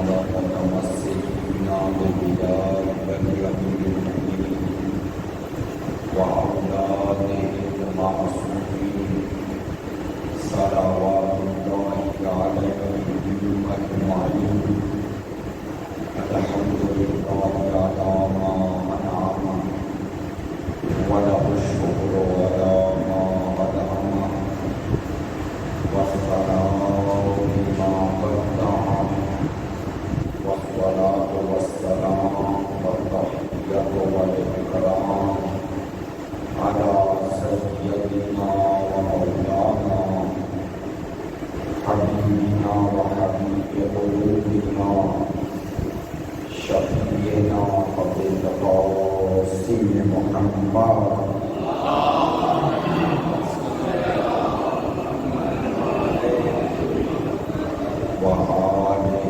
ومتمسكين ببلاد أمير المؤمنين وأولاده المعصومين صلوات الله عليهم أجمعين. الحمد لله على ما أنعم وله الشكر على ما أنعم والثناء لما قدم والصلاة والسلام والتحية والإكرام على سيدنا ومولانا حبيبنا وحبيب قلوبنا شفيعنا أبي القاسم محمد وآله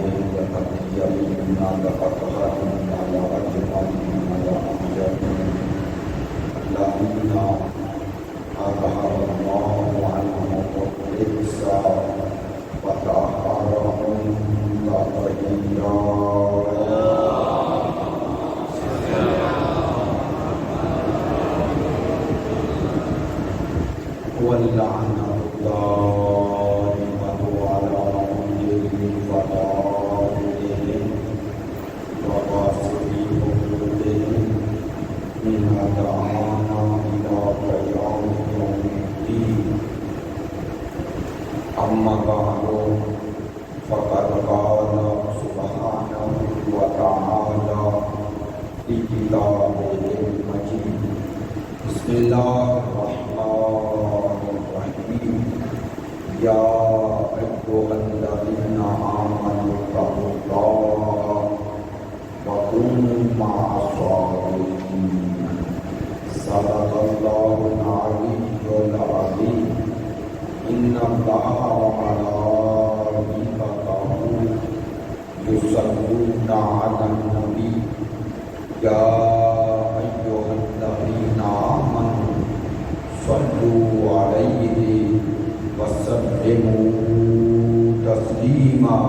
الطيبين الأطهرين الأجملين الأمجدين الذين أظهر الله عنهم الرجس وطهرهم تطهيرا. واللعنة الدائمة على منكر وضالهم وفاسقي حدودهم من هدانا إلى قيام يوم الدين. أما بعد فقد قال سبحانه وتعالى في كتابه المجيد: بسم الله الرحمن الرحيم. يا أيها الذين آمنوا اتقوا الله وكونوا مع الصادقين. صدق الله العلي العظيم. إن الله وملائكته يصلون على النبي يا أيها الذين آمنوا صلوا عليه وسلموا تسليما.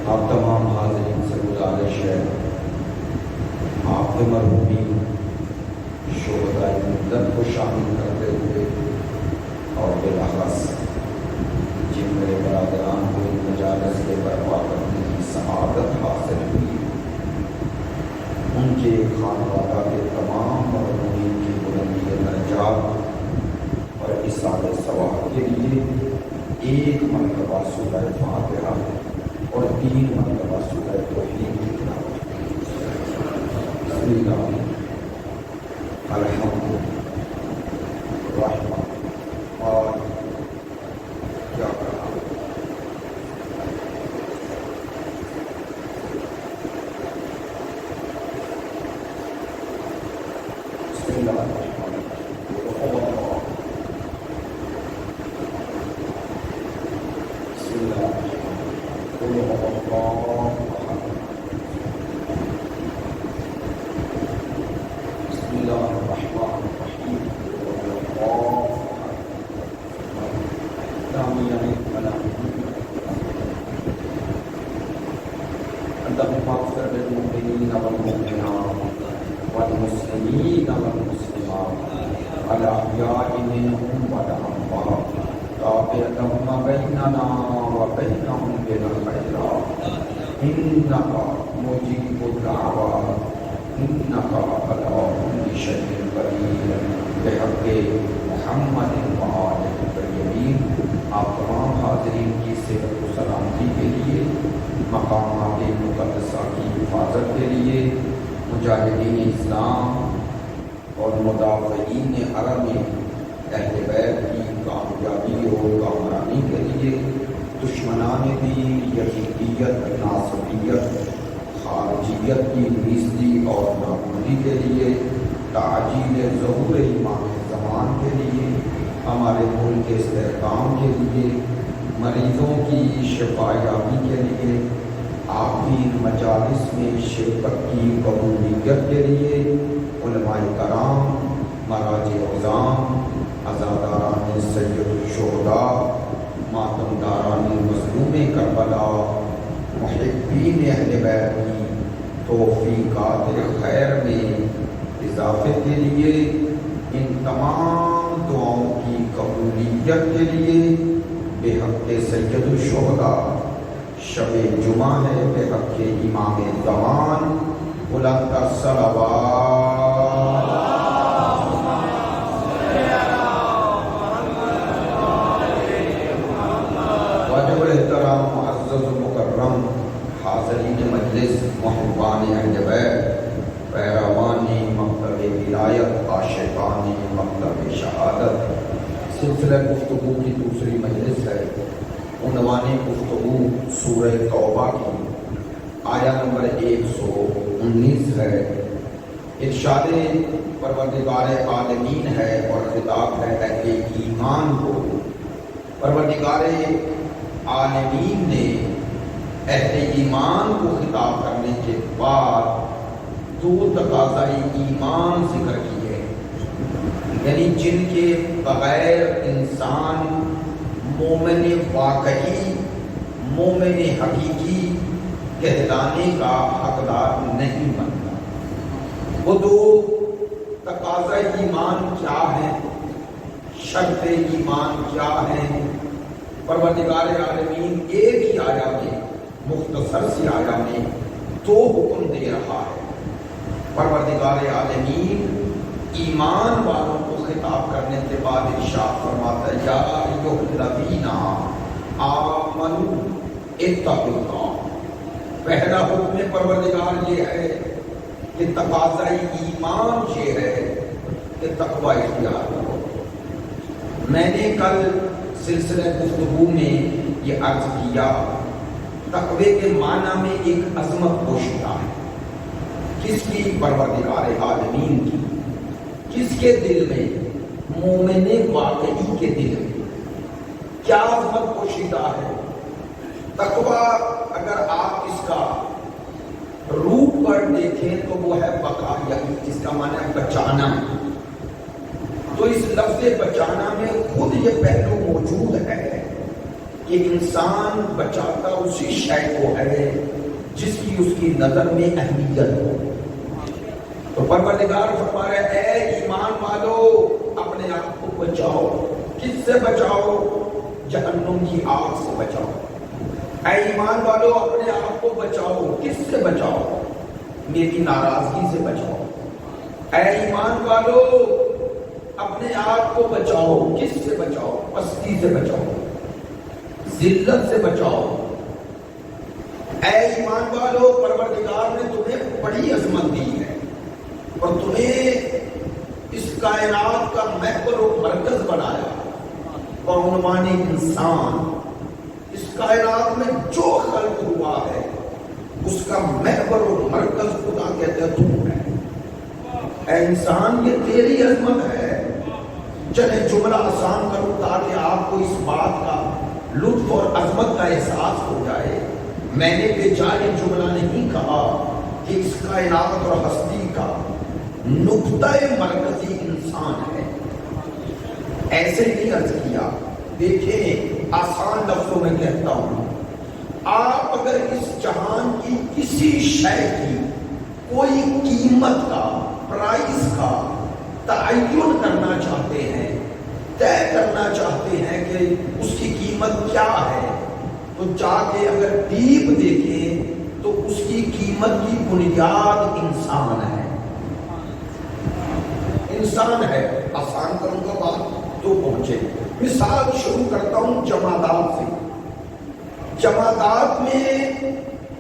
آپ تمام حاضرین سے گزارش ہے آپ کے مرحومین شہدائے ملت کو شامل کرتے ہوئے اور بالاخص جن میرے برادران کو ان مجالس کے برپا کرنے کی سعادت حاصل ہوئی، ان کے خانوادہ کے تمام مرحومین کی بلندی درجات اور اصال ثواب کے لیے ایک مرتبہ سورہ فاتحہ اور 3 مرتبہ سورہ توحید کی تلاوت. بسم اللہ الحمد الرحمن اور کیا کرنا. بسم اللہ الرحمن الرحیم. بسم اللہ قل هو الله أحد. بسم الله الرحمن الرحيم. قل هو الله أحد. لم يلد ولم يولد. اللهم اغفر للمؤمنين والمؤمنات والمسلمين والمسلمات الأحياء منهم والأموات تابع لهم بيننا وبينهم بالخيرات إنك مجيب الدعوات إنك على كل شيء قدير. بحق محمد وآلہ الطیبین. آپ تمام حاضرین کی صحت و سلامتی کے لیے، مقامات مقدسہ کی حفاظت کے لیے، مجاہدین اسلام اور مدافعین حرم اہل بیت کی کامیابی اور کامرانی کے لیے، دشمنان دین، یزیدیت، ناصریت، خارجیت کی نیستی اور نابودی کے لیے، تعجیل ظہور امام زمان کے لیے، ہمارے ملک کے استحکام کے لیے، مریضوں کی شفا یابی کے لیے، عابدین مجالس میں شرکت کی قبولیت کے لیے، علماء کرام، مراجع عظام، عظام محبین اہل بیت کی توفیقات خیر میں اضافے کے لیے، ان تمام دعاؤں کی قبولیت کے لیے بحق سید الشہداء شب جمعہ ہے، بحق امام زمان بلند الصلوات واجب الاحترام معزز و مکرم حاضرین مجلس، محبان اہل بیت، پیروان مکتب ولایت، عاشقان مکتب شہادت، سلسلہ گفتگو کی دوسری مجلس ہے۔ عنوان گفتگو سورہ توبہ کی آیہ نمبر 119 ہے۔ ارشاد پروردگار عالمین ہے اور خطاب ہے اہل ایمان کو۔ پروردگار عالمین نے اہل ایمان کو خطاب کرنے کے بعد دو تقاضۂ ایمان ذکر کیے، یعنی جن کے بغیر انسان مومن واقعی، مومن حقیقی کہلانے کا حقدار نہیں بنتا۔ وہ دو تقاضۂ ایمان کیا ہیں، شرط ایمان کیا ہیں؟ پروردگار عالمین ایک ہی آیہ میں، مختصر سی آیہ میں دو حکم دے رہا ہے۔ پروردگار عالمین ایمان والوں کو خطاب کرنے کے بعد ارشاد فرماتا ہے یا ایھا الذین آمنوا اتقوا اللہ۔ پہلا حکم پروردگار یہ ہے کہ تقاضۂ ایمان یہ ہے کہ تقوی اختیار کرو۔ میں نے کل سلسلہ گفتگو میں یہ عرض کیا، تقوی کے معنی میں ایک عظمت پوشیدہ ہے۔ کس کی؟ پروردگار عالمین کی۔ کس کے دل میں؟ مومن واقعی کے دل میں۔ کیا عظمت پوشیدہ ہے؟ تقوی اگر آپ اس کا روپ پر دیکھیں تو وہ ہے بقا، یعنی جس کا معنی ہے بچانا۔ تو اس لفظ بچانا میں خود یہ پہلو موجود ہے کہ انسان بچاتا اسی شے کو ہے جس کی اس کی نظر میں اہمیت ہو۔ تو پروردگار فرما رہے اے ایمان والو اپنے آپ کو بچاؤ۔ کس سے بچاؤ؟ جہنم کی آگ سے بچاؤ۔ اے ایمان والو اپنے آپ کو بچاؤ۔ کس سے بچاؤ؟ میری ناراضگی سے بچاؤ۔ اے ایمان والو اپنے آپ کو بچاؤ۔ کس سے بچاؤ؟ پستی سے بچاؤ، ذلت سے بچاؤ۔ اے ایمان والو پروردگار نے تمہیں بڑی عظمت دی ہے اور تمہیں اس کائنات کا محور و مرکز بنایا، بعنوان انسان۔ اس کائنات میں جو خلق ہوا ہے اس کا محور و مرکز خدا کہتے ہیں تم ہے۔ اے انسان یہ تیری عظمت ہے۔ چلے جملہ آسان کروں تاکہ آپ کو اس بات کا لطف اور عظمت کا احساس ہو جائے۔ میں نے بے جائے جملہ نہیں کہا کہ اس کائنات اور ہستی کا نقطہ مرکزی انسان ہے، ایسے نہیں عرض کیا۔ دیکھیں آسان لفظوں میں کہتا ہوں، آپ اگر اس جہان کی کسی شے کی کوئی قیمت کا، پرائز کا تعین کرنا چاہتے ہیں، طے کرنا چاہتے ہیں کہ اس کی قیمت کیا ہے، تو جا کے اگر ڈیپ دیکھیں تو اس کی قیمت کی بنیاد انسان ہے۔ انسان ہے۔ آسان کروں گا بات تو پہنچے۔ مثال شروع کرتا ہوں جمادات سے۔ جمادات میں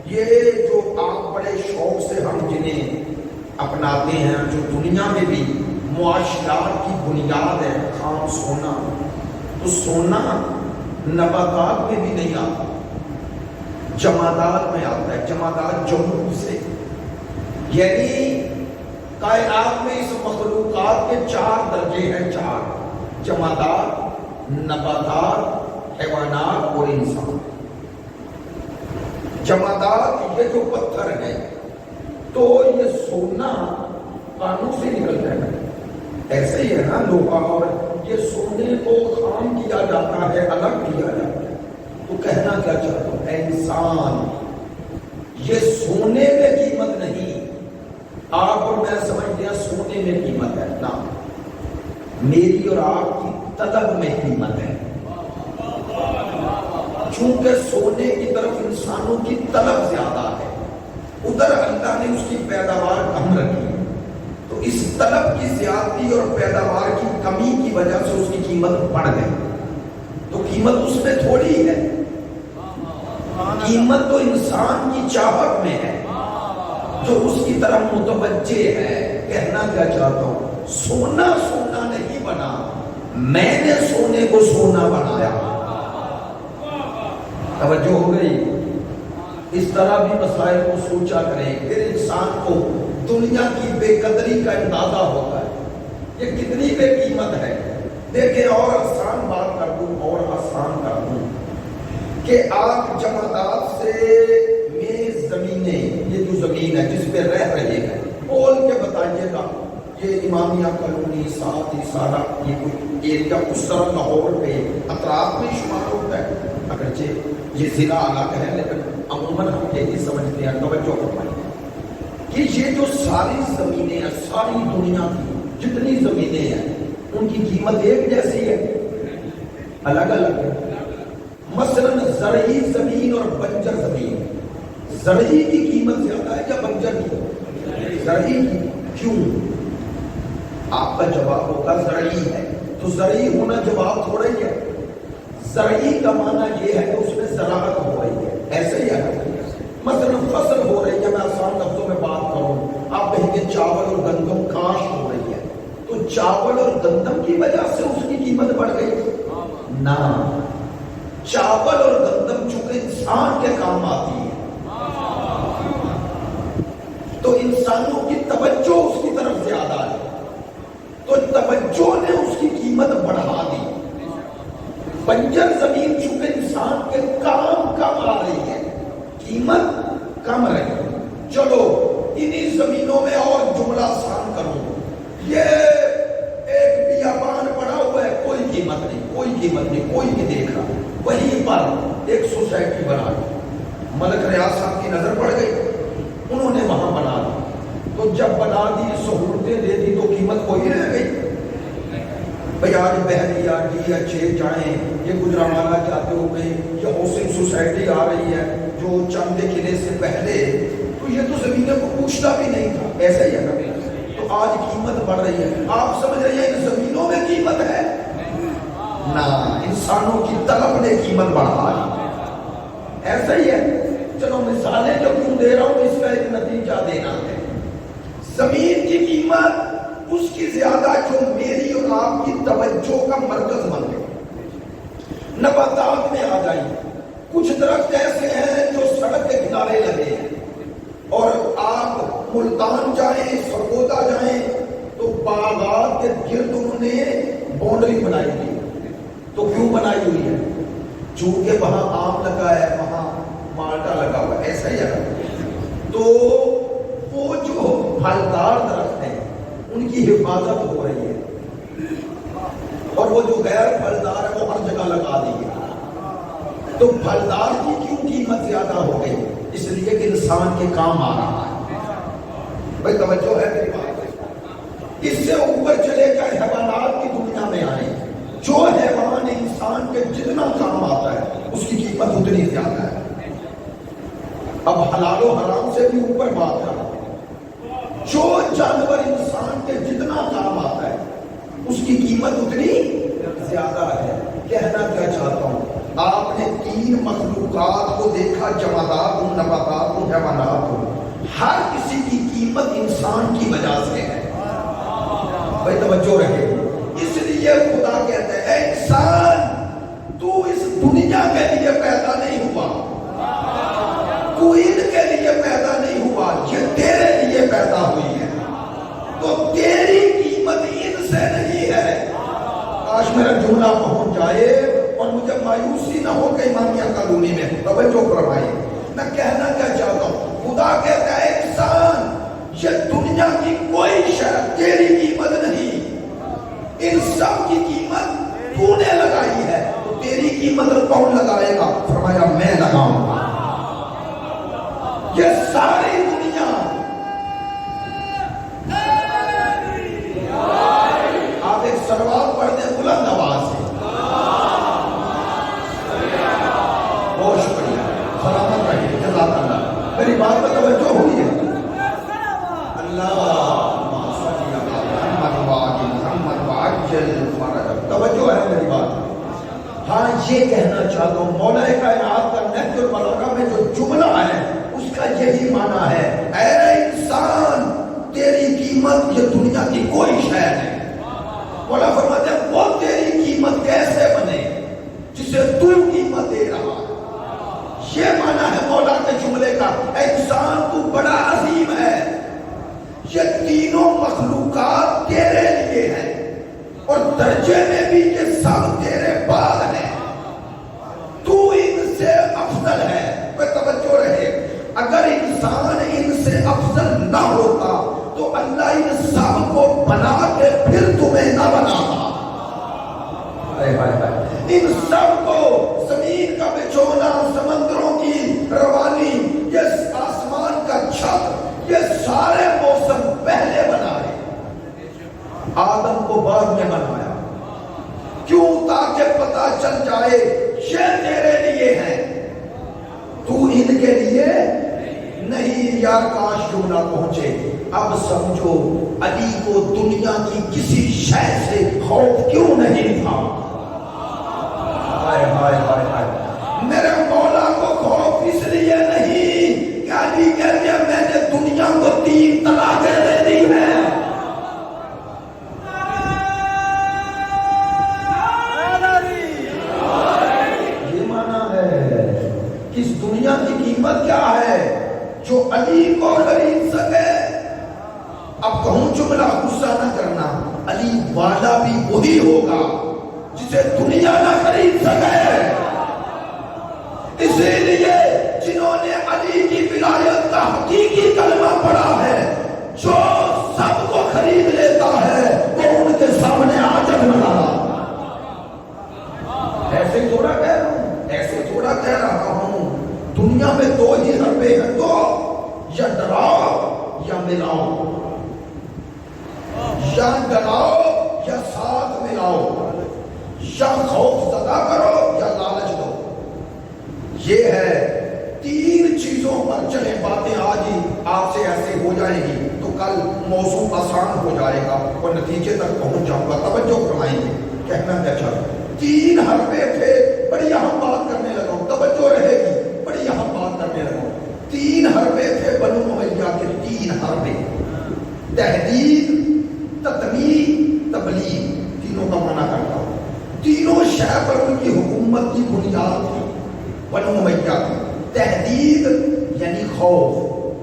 یہ جو آپ بڑے شوق سے ہم جنہیں اپناتے ہیں، جو دنیا میں بھی معاشرات کی بنیاد ہے، خام سونا، تو سونا نباتات میں بھی نہیں آتا، جمادات میں آتا ہے۔ جمادات جمہور سے، یعنی کائنات میں اس مخلوقات کے 4 درجے ہیں، 4: جمادات، نباتات، حیوانات اور انسان۔ جمادات یہ جو پتھر ہے تو یہ سونا کانوں سے نکلتا ہے، ایسے ہی ہے نا لوہا، اور یہ سونے کو خام کیا جاتا ہے، الگ کیا جاتا ہے۔ تو کہنا کیا چاہتا ہوں، اے انسان یہ سونے میں قیمت نہیں، آپ اور میں سمجھ لیا سونے میں قیمت ہے، نہ، میری اور آپ کی طلب میں قیمت ہے۔ چونکہ سونے کی طرف انسانوں کی طلب زیادہ ہے، ادھر اللہ نے اس کی پیداوار کم رکھی ہے، تو اس طلب کی زیادتی اور پیداوار کی کمی کی وجہ سے اس کی قیمت بڑھ گئی۔ تو قیمت اس میں تھوڑی ہے، قیمت تو انسان کی چاہت میں ہے جو اس کی طرف متوجہ ہے۔ کہنا کیا چاہتا ہوں، سونا سونا نہیں بنا، میں نے سونے کو سونا بنایا۔ توجہ ہو گئی؟ اس طرح بھی مسائل کو سوچا کریں، پھر انسان کو دنیا کی بے قدری کا اندازہ ہوتا ہے، یہ کتنی بے قیمت ہے۔ دیکھیں اور آسان بات کر دوں، اور آسان کر دوں کہ آپ جمادات سے میز زمینیں، یہ جو زمین ہے جس پہ رہ رہے ہیں، بول کے بتائیے گا یہ امامیہ کالونی، ساتھ ہی سارا یہ کوئی ایریا اس طرح لاہور کے اطراف میں شمار ہوتا ہے، اگرچہ یہ ضلع الگ ہے لیکن عموماً ہم یہی سمجھتے ہیں۔ توجہ فرمائیں کہ یہ جو ساری زمینیں ہیں، ساری دنیا کی جتنی زمینیں ہیں، ان کی قیمت ایک جیسی ہے؟ الگ الگ ہے۔ مثلاً زرعی زمین اور بنجر زمین، زرعی کی قیمت زیادہ ہے یا بنجر کی؟ زرعی کی۔ کیوں؟ آپ کا جواب ہوگا زرعی ہے، تو زرعی ہونا جواب تھوڑا ہی ہے۔ زرعی کا معنی یہ ہے کہ اس میں زراعت ہو رہی ہے، ایسے ہی ہے۔ مثلاً فصل ہو رہی ہے، میں آسان لفظوں میں بات کروں، آپ کہیں گے چاول اور گندم کاشت ہو رہی ہے، تو چاول اور گندم کی وجہ سے اس کی قیمت بڑھ گئی؟ نہ، چاول اور گندم چونکہ انسان کے کام آتی ہے تو انسانوں کی توجہ اس کی طرف زیادہ ہے، تو توجہ نے اس کی قیمت بڑھا دی۔ بنجر زمین چونکہ انسان کے کام کم آ رہی ہے، قیمت کم رہی۔ چلو انہی زمینوں میں اور جملہ آسان کروں، یہ ایک بیابان پڑا ہوا ہے، کوئی قیمت نہیں، کوئی قیمت نہیں، کوئی نہیں دیکھ رہا، وہیں پر ایک سوسائٹی بنا دی، ملک ریاض صاحب کی نظر پڑ گئی، انہوں نے وہاں بنا دی، تو جب بنا دی سہولتیں دے دی تو قیمت کوئی رہ گئی؟ بھئی آج بہریا ڈی ایچ اے جائیں، یہ گجرانوالہ جاتے ہوئے یہ ہاؤسنگ سوسائٹی آ رہی ہے جو چاندے قلعے سے پہلے، تو یہ تو زمینیں کو پوچھتا بھی نہیں تھا، ایسا ہی ہے نا؟ تو آج قیمت بڑھ رہی ہے، آپ سمجھ رہے ہیں ان زمینوں میں قیمت ہے؟ نہ، انسانوں کی طلب نے قیمت بڑھا دی، ایسا ہی ہے۔ چلو مثالیں جو کیوں دے رہا ہوں، اس کا ایک نتیجہ دینا ہے۔ زمین کی قیمت اس کی زیادہ جو میری اور آپ کی توجہ کا مرکز بن گئی۔ نباتات میں آ جائیں، کچھ درخت ایسے ہیں جو سڑک کے کنارے لگے ہیں، اور آپ ملتان جائیں، سرگودا جائیں تو باغات کے گرد انہوں نے باؤنڈری بنائی ہوئی۔ تو کیوں بنائی ہوئی ہے؟ چونکہ وہاں آم لگا ہے، وہاں مالٹا لگا ہوا ہے، ایسا ہی ہے۔ تو وہ جو پھلدار درخت ہیں ان کی حفاظت ہو رہی ہے، اور وہ جو غیر پھلدار ہے وہ ہر جگہ لگا دی ہے۔ تو پھلدار کی کیوں قیمت زیادہ ہو گئی؟ اس لیے کہ انسان کے کام آ رہا ہے۔ بھائی توجہ ہے میری بات؟ اس سے اوپر چلے جائے، حیوانات کی دنیا میں آئے، جو حیوان انسان کے جتنا کام آتا ہے اس کی قیمت اتنی زیادہ ہے۔ اب حلال و حرام سے بھی اوپر بات کر، جو جانور انسان کے جتنا کام آتا ہے اس کی قیمت اتنی زیادہ ہے۔ کہنا کیا چاہتا ہوں، آپ نے تین مخلوقات کو دیکھا، جمادات ہوں، نباتات ہوں، حیوانات ہوں، ہر کسی کی قیمت انسان کی وجہ سے ہے۔ بھائی توجہ رہے، اس لیے خدا کہتا ہے اے انسان، تو اس دنیا کے لیے پیدا نہیں ہوا، تو ان کے لیے پیدا نہیں ہوا، یہ تیرے لیے پیدا ہوئی ہے، تو تیری قیمت ان سے نہیں ہے۔ کاش میرا جملہ پہنچ جائے اور مجھے مایوسی نہ ہو کہ امامیہ کالونی میں توجہ فرمائے۔ میں کہنا کیا چاہتا ہوں، خدا کہتا ہے انسان، یہ دنیا کی کوئی شے تیری قیمت نہیں، ان سب کی قیمت تو نے لگائی ہے، تو تیری قیمت کون لگائے گا؟ فرمایا میں لگاؤں گا۔ یہ ساری دنیا آپ ایک سلوات پڑھ دیں بلند آواز سے. بہت شکریہ, سلامت رہیے, جزاک اللہ. میری بات میں توجہ ہوئی ہے؟ توجہ ہے میری بات. ہاں یہ کہنا چاہتا ہوں مولا کائنات کا نہج البلاغہ میں جو جملہ ہے اس کا یہی معنی ہے, اے انسان تیری قیمت یہ دنیا کی کوئی شے نہیں. مولا فرماتے ہیں وہ تیری قیمت کیسے بنے جسے تو قیمت دے رہا ہے. یہ معنی ہے مولا کے جملے کا, اے انسان تو بڑا عظیم ہے, یہ تینوں مخلوقات تیرے لیے ہیں اور درجے میں بھی یہ سب تیرے بعد ہیں, تو ان سے افضل ہے. کوئی توجہ رہے, اگر انسان ان سے افضل نہ ہوتا تو اللہ ان سب کو بنا کے پھر تمہیں نہ بناتا. ان سب کو زمین کا بچھونا, سمندروں کی روانی, یہ آسمان کا چھت, یہ سارے موسم پہلے بنائے, آدم کو بعد میں بنایا. کیوں؟ تاکہ پتا چل جائے یہ تیرے لیے ہیں, تو ان کے لیے نہیں. یار کاش کیوں نہ پہنچے. اب سمجھو علی کو دنیا کی کسی شے سے خوف کیوں نہیں تھا. ہائے ہائے ہائے ہائے, میرے مولا کو خوف اس لیے نہیں کہ علی کہتے ہیں میں نے دنیا کو 3 طلاقیں دے دی ہیں. یہ مانا ہے کہ اس دنیا کی قیمت کیا ہے جو علی کو خرید سکے. اب کہوں جملہ غصہ نہ کرنا, علی والا بھی وہی ہوگا جسے دنیا نہ خرید سکے. اسی لیے جنہوں نے علی کی ولایت کا حقیقی کلمہ پڑھا ہے, جو سب کو خرید لیتا ہے وہ ان کے سامنے عاجز نہ رہا. ایسے تھوڑا کہہ رہا ہوں, ایسے تھوڑا کہہ رہا ہوں. دنیا میں 2 ہی حربے ہیں, 2, یا ڈراؤ یا ملاؤ, یا ڈراؤ یا ساتھ ملاؤ, یا خوف زدہ کرو یا لالچ دو. یہ ہے 3 چیزوں پر چلیں باتیں. آج ہی آپ سے ایسے ہو جائیں گی تو کل موضوع آسان ہو جائے گا اور نتیجے تک پہنچ جاؤں گا. توجہ فرمائیں گے, کہنا کیا چاہتا. 3 حربے تھے, بڑی اہم بات کرنے لگا ہوں, توجہ رہے گی, بڑی اہم بات کرنے لگا ہوں. 3 حربے تھے بنو امیہ کے, 3 حربے, تحدید, تطمیع, تبلیغ, تینوں کا معنی کرتا ہوں. تینوں شے پر ان کی حکومت کی بنیاد تھی بنو امیہ کی. تحدید یعنی خوف,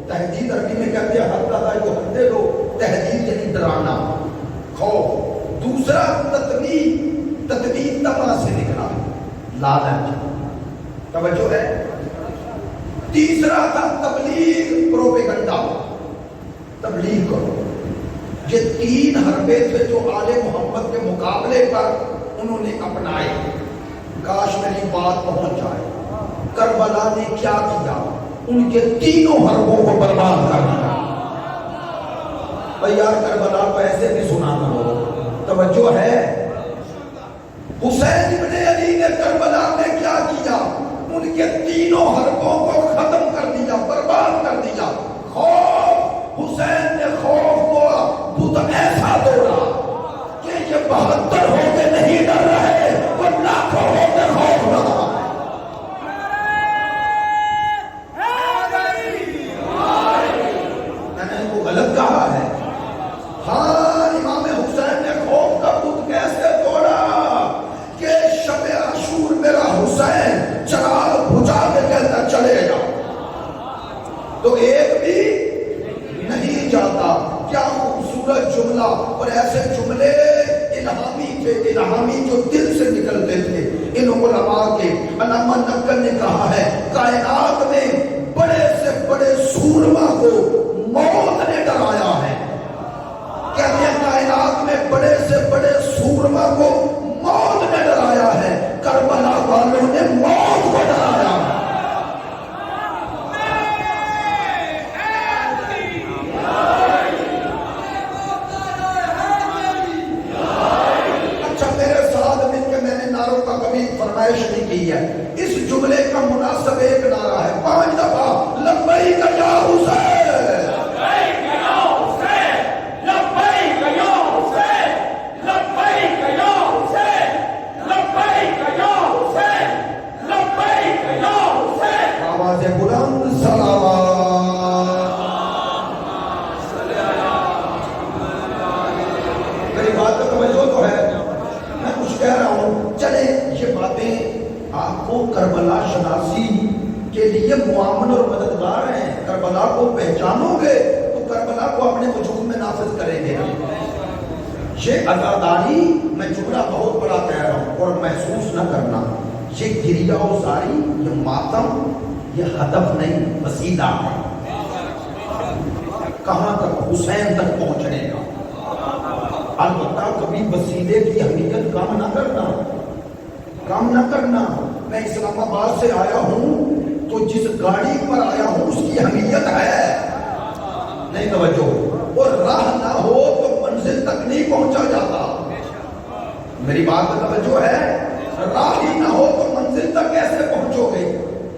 تحدید عربی میں کہتے ہیں حد جو حدے لو, تحدید یعنی ڈرانا, خوف. دوسرا تطمیع, تطمیع تما سے نکلا, لالچ, توجہ ہے. تیسرا تھا تبلیغ, پروپیگنڈا, تبلیغ کرو. یہ 3 حربے تھے جو آل محمد کے مقابلے پر انہوں نے اپنائے. کاش میری بات پہنچ جائے. کربلا نے کیا کیا؟ ان کے 3 حربوں کو برباد کر دیا. بھائی یار کربلا کو ایسے بھی سنا کرو, توجہ ہے. حسین ابن علی نے کربلا میں کیا کیا؟ ان کے 3 حربوں کو ختم کر دیا, برباد کر دیا. خوف, حسین نے خوف کو بت ایسا توڑا کہ یہ 72 ہو کے نہیں ڈر رہے, وہ لاکھوں ہو کے خوف رہا. میں نے کو غلط کہا ہے؟ ہاں, امام حسین نے خوف کا بت کیسے توڑا کہ شب عاشور میرا حسین چراغ بجھا کے کہتا چلے جا, تو ایک بھی نہیں جاتا. کیا خوبصورت جملہ. اور ایسے جملے الہامی تھے, الہامی جو دل سے نکلتے تھے. ان علماء کے علامہ نقل نے کہا ہے کائنات میں بڑے سے بڑے سورما کو موت نے ڈرایا ہے. کہتے ہیں کائنات میں بڑے سے بڑے سورما کو موت نے ڈرایا ہے, کربلا والوں نے موت کو ڈرایا. کی ہے. اس جملے کا مناسب ایک نعرہ ہے 5 دفعہ لبیک یا حسین، لبیک یا حسین، لبیک یا حسین، لبیک یا حسین، لبیک یا حسین، لبیک یا حسین. آواز بلند صلوات. میری بات کا توجہ تو ہے، میں کچھ کہہ رہا ہوں. چلے یہ باتیں آپ کو کربلا شناسی کے لیے معاون اور مددگار ہیں. کربلا کو پہچانو گے تو کربلا کو اپنے وجود میں نافذ کریں گے. یہ عزاداری، میں جملہ بہت بڑا کہہ رہا ہوں اور محسوس نہ کرنا، یہ گریہ و زاری، یہ ماتم، یہ ہدف نہیں، وسیلہ ہے. کہاں تک؟ حسین تک پہنچنے کا. البتہ کبھی وسیلے کی اہمیت کم نہ کرنا، کم نہ کرنا. میں اسلام آباد سے آیا ہوں تو جس گاڑی پر آیا ہوں اس کی اہمیت ہے. نہیں توجہ. اور راہ نہ ہو تو منزل تک نہیں پہنچا جاتا. میری بات کا توجہ ہے. راہ ہی نہ ہو تو منزل تک کیسے پہنچو گے؟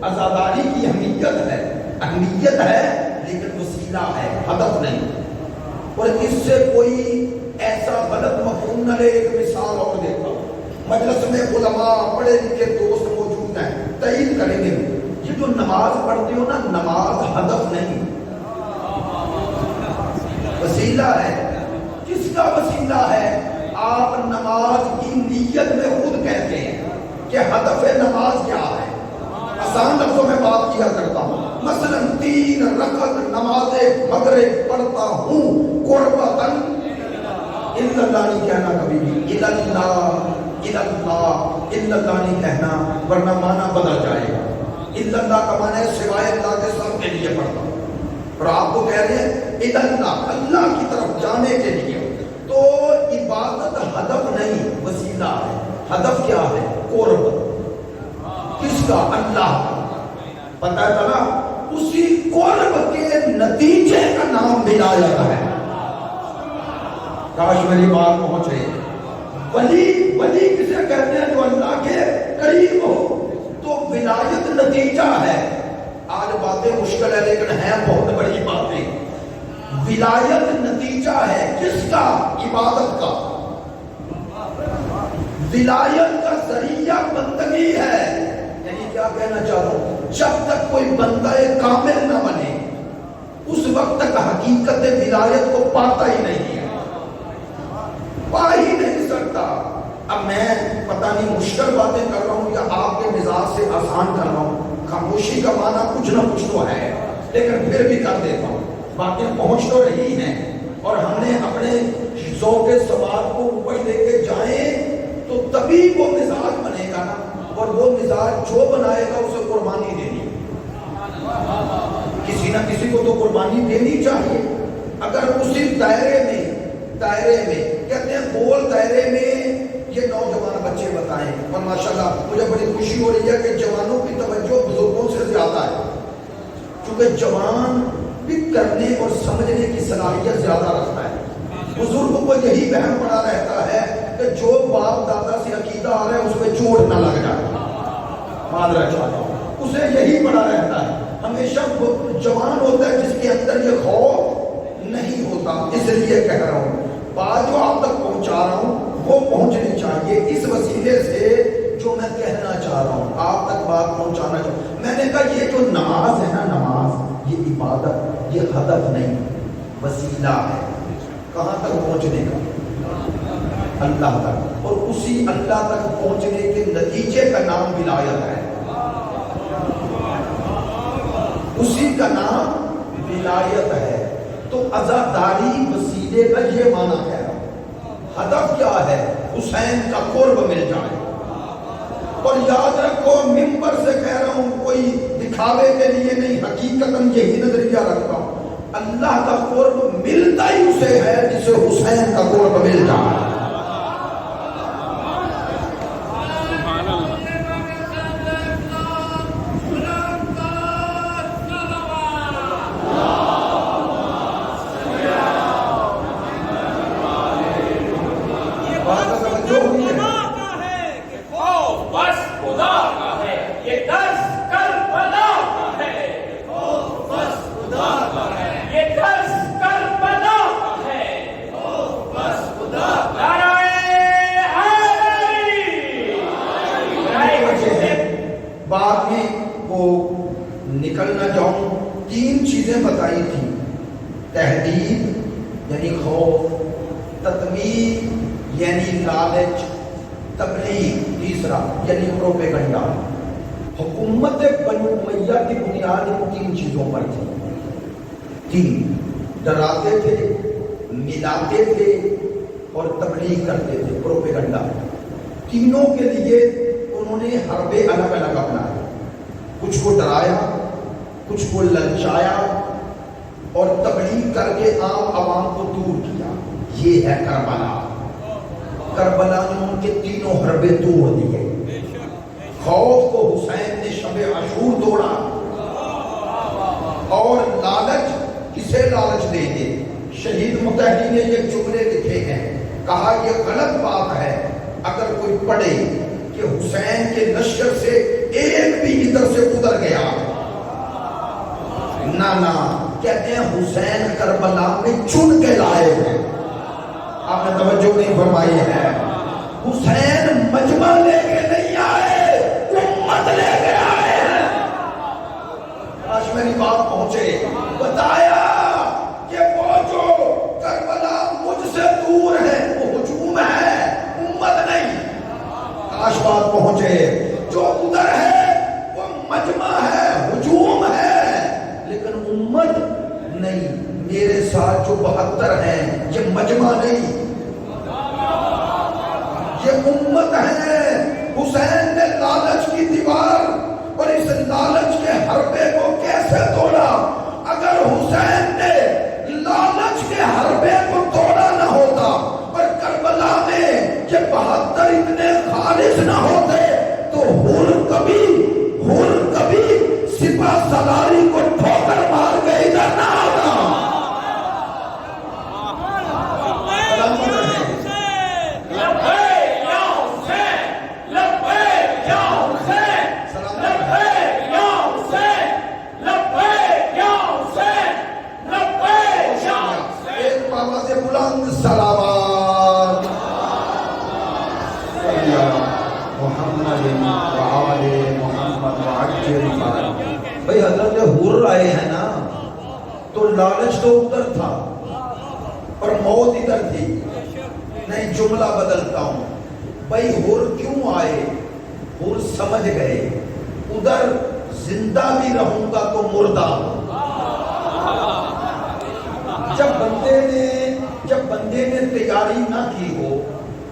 عزاداری کی اہمیت ہے، اہمیت ہے لیکن وسیلہ ہے، ہدف نہیں. اور اس سے کوئی ایسا غلط مفہوم نہ لے. ایک مثال اور دیتا ہوں. مجلس میں علماء پڑھے لکھے دوست موجود ہیں، تعین کریں گے. یہ جو نماز پڑھتے ہو نا، نماز ہدف نہیں، وسیلہ ہے. کس کا وسیلہ ہے؟ آپ نماز کی نیت میں خود کہتے ہیں کہ ہدف نماز کیا ہے. آسان لفظوں میں بات کیا کرتا ہوں. مثلا 3 رکعت نماز مغرب پڑھتا ہوں قربتاً الا اللہ نہیں کہنا کبھی بھی. الا اللہ، الا اللہ، الا اللہ نہیں کہنا ورنہ معنی بدل جائے گا. الا اللہ کا معنی ہے سوائے اللہ کے سب کے لیے پڑھتا ہوں. اور آپ کو کہہ رہے ہیں الا اللہ، اللہ کی طرف جانے کے لیے. تو عبادت ہدف نہیں، وسیلہ ہے. ہدف کیا ہے؟ قرب. کس کا؟ اللہ کا. پتہ چلا اسی قرب کے نتیجے کا نام ولایت ہے. کاش میری بات پہنچ رہی ہے. ولی کسے کہتے ہیں؟ جو اللہ کے قریب ہو. تو ولایت نتیجہ ہے. آج باتیں مشکل ہے لیکن ہیں بہت بڑی باتیں. ولایت نتیجہ ہے کس کا؟ عبادت کا. ولایت کا ذریعہ بندگی ہے. یعنی کیا کہنا چاہ رہا ہوں؟ جب تک کوئی بندہ کامل نہ بنے اس وقت تک حقیقت ولایت کو پاتا ہی نہیں ہے، پا ہی نہیں سکتا. اب میں پتہ نہیں مشکل باتیں کر رہا ہوں یا آپ کے مزاج سے آسان کر رہا ہوں. خاموشی کا معنی کچھ نہ کچھ تو ہے لیکن پھر بھی کر دیتا ہوں. باتیں پہنچ تو رہی ہیں اور ہم نے اپنے ذوق سواد کو اوپر لے کے جائیں تو تبھی وہ مزاج بنے گا نا. اور وہ مزاج جو بنائے گا اسے قربانی دینی. کسی نہ کسی کو تو قربانی دینی چاہیے. اگر اسی دائرے میں کہتے ہیں گول دائرے میں یہ نوجوان بچے بتائیں. اور ماشاءاللہ مجھے بڑی خوشی ہو رہی ہے کہ جوانوں کی توجہ بزرگوں سے زیادہ ہے. کیونکہ جوان بھی کرنے اور سمجھنے کی صلاحیت زیادہ رکھتا ہے. بزرگوں کو یہی وہم پڑا رہتا ہے کہ جو باپ دادا سے عقیدہ آ رہا ہے اس پہ چوٹ نہ لگ جائے. معذرت چاہتا ہوں، اسے یہی پڑا رہتا ہے. ہمیشہ جوان ہوتا ہے جس کے اندر یہ خوف نہیں ہوتا. اس لیے کہہ رہا ہوں بات جو آپ تک پہنچا رہا ہوں وہ پہنچنی چاہیے. اس وسیلے سے جو میں کہنا چاہ رہا ہوں آپ تک بات پہنچانا چاہتا ہوں. میں نے کہا یہ جو نماز ہے نا، نماز یہ عبادت، یہ ہدف نہیں، وسیلہ ہے. کہاں تک پہنچنے کا؟ اللہ تک. اور اسی اللہ تک پہنچنے کے نتیجے کا نام ولایت ہے. اسی کا نام ولایت ہے. تو عزاداری وسیلے کا یہ معنی ہے. ہدف کیا ہے؟ حسین کا قرب مل جائے. اور یاد رکھو منبر سے کہہ رہا ہوں کوئی دکھاوے کے لیے نہیں، حقیقتاً یہی نظریہ رکھتا ہوں. اللہ کا قرب ملتا ہی اسے ہے جسے حسین کا قرب مل جائے. بس خدا کا بعد میں وہ نکل نہ جاؤں، 3 چیزیں بتائی تھی، تہدید یعنی خوف، تطمیع یعنی لالچ، تبلیغ تیسرا یعنی پروپیگنڈا۔ حکومت بنو امیہ کی بنیاد ان 3 چیزوں پر تھی۔ 3 ڈراتے تھے، ملاتے تھے اور تبلیغ کرتے تھے، پروپیگنڈا۔ تینوں کے لیے انہوں نے حربے الگ الگ اپنائے، کچھ کو ڈرایا، کچھ کو للچایا اور تبلیغ کر کے عام عوام کو دور کیا۔ یہ ہے کربلا۔ کربلا نے ان کے تینوں حربے توڑ دیے۔ خوف کو حسین نے شب عاشور توڑا، اور لالچ کسے لالچ دیں گے؟ شہید متحدی نے یہ جملے لکھے ہیں، کہا یہ غلط بات ہے اگر کوئی پڑھے کہ حسین کے لشکر سے ایک بھی ادھر سے ادھر گیا۔ نہ کہتے ہیں حسین کربلا میں چن کے لائے ہیں۔ آپ نے توجہ نہیں فرمائی ہے، حسین مجمع لے کے نہیں آئے، امت لے کے آئے ہیں۔ آج میری بات پہنچے، بتایا کہ وہ جو کربلا مجھ سے دور ہے وہ ہجوم ہے، امت نہیں۔ آج بات پہنچے، جو ادھر ہے وہ مجمع ہے، ہجوم ہے، لیکن امت نہیں۔ میرے ساتھ جو 72 ہیں یہ مجمع نہیں، یہ امت ہے۔ حسین نے لالچ کی دیوار اور اس لالچ کے حربے کو کیسے توڑا؟ اگر حسین نے لالچ کے حربے کو توڑا نہ ہوتا اور کربلا میں یہ 72 اتنے خالص نہ ہوتے تو ہر کبھی سپاہ سالاری کو ٹھوکر مار کے ادھر نہ آتا۔ بھئی حضرت حر آئے ہیں نا تو لالچ تو ادھر تھا اور موت ادھر تھی۔ نہیں، جملہ بدلتا ہوں، بھئی حر کیوں آئے؟ حر سمجھ گئے ادھر زندہ بھی رہوں گا تو مردہ ہوں۔ جب بندے نے تیاری نہ کی ہو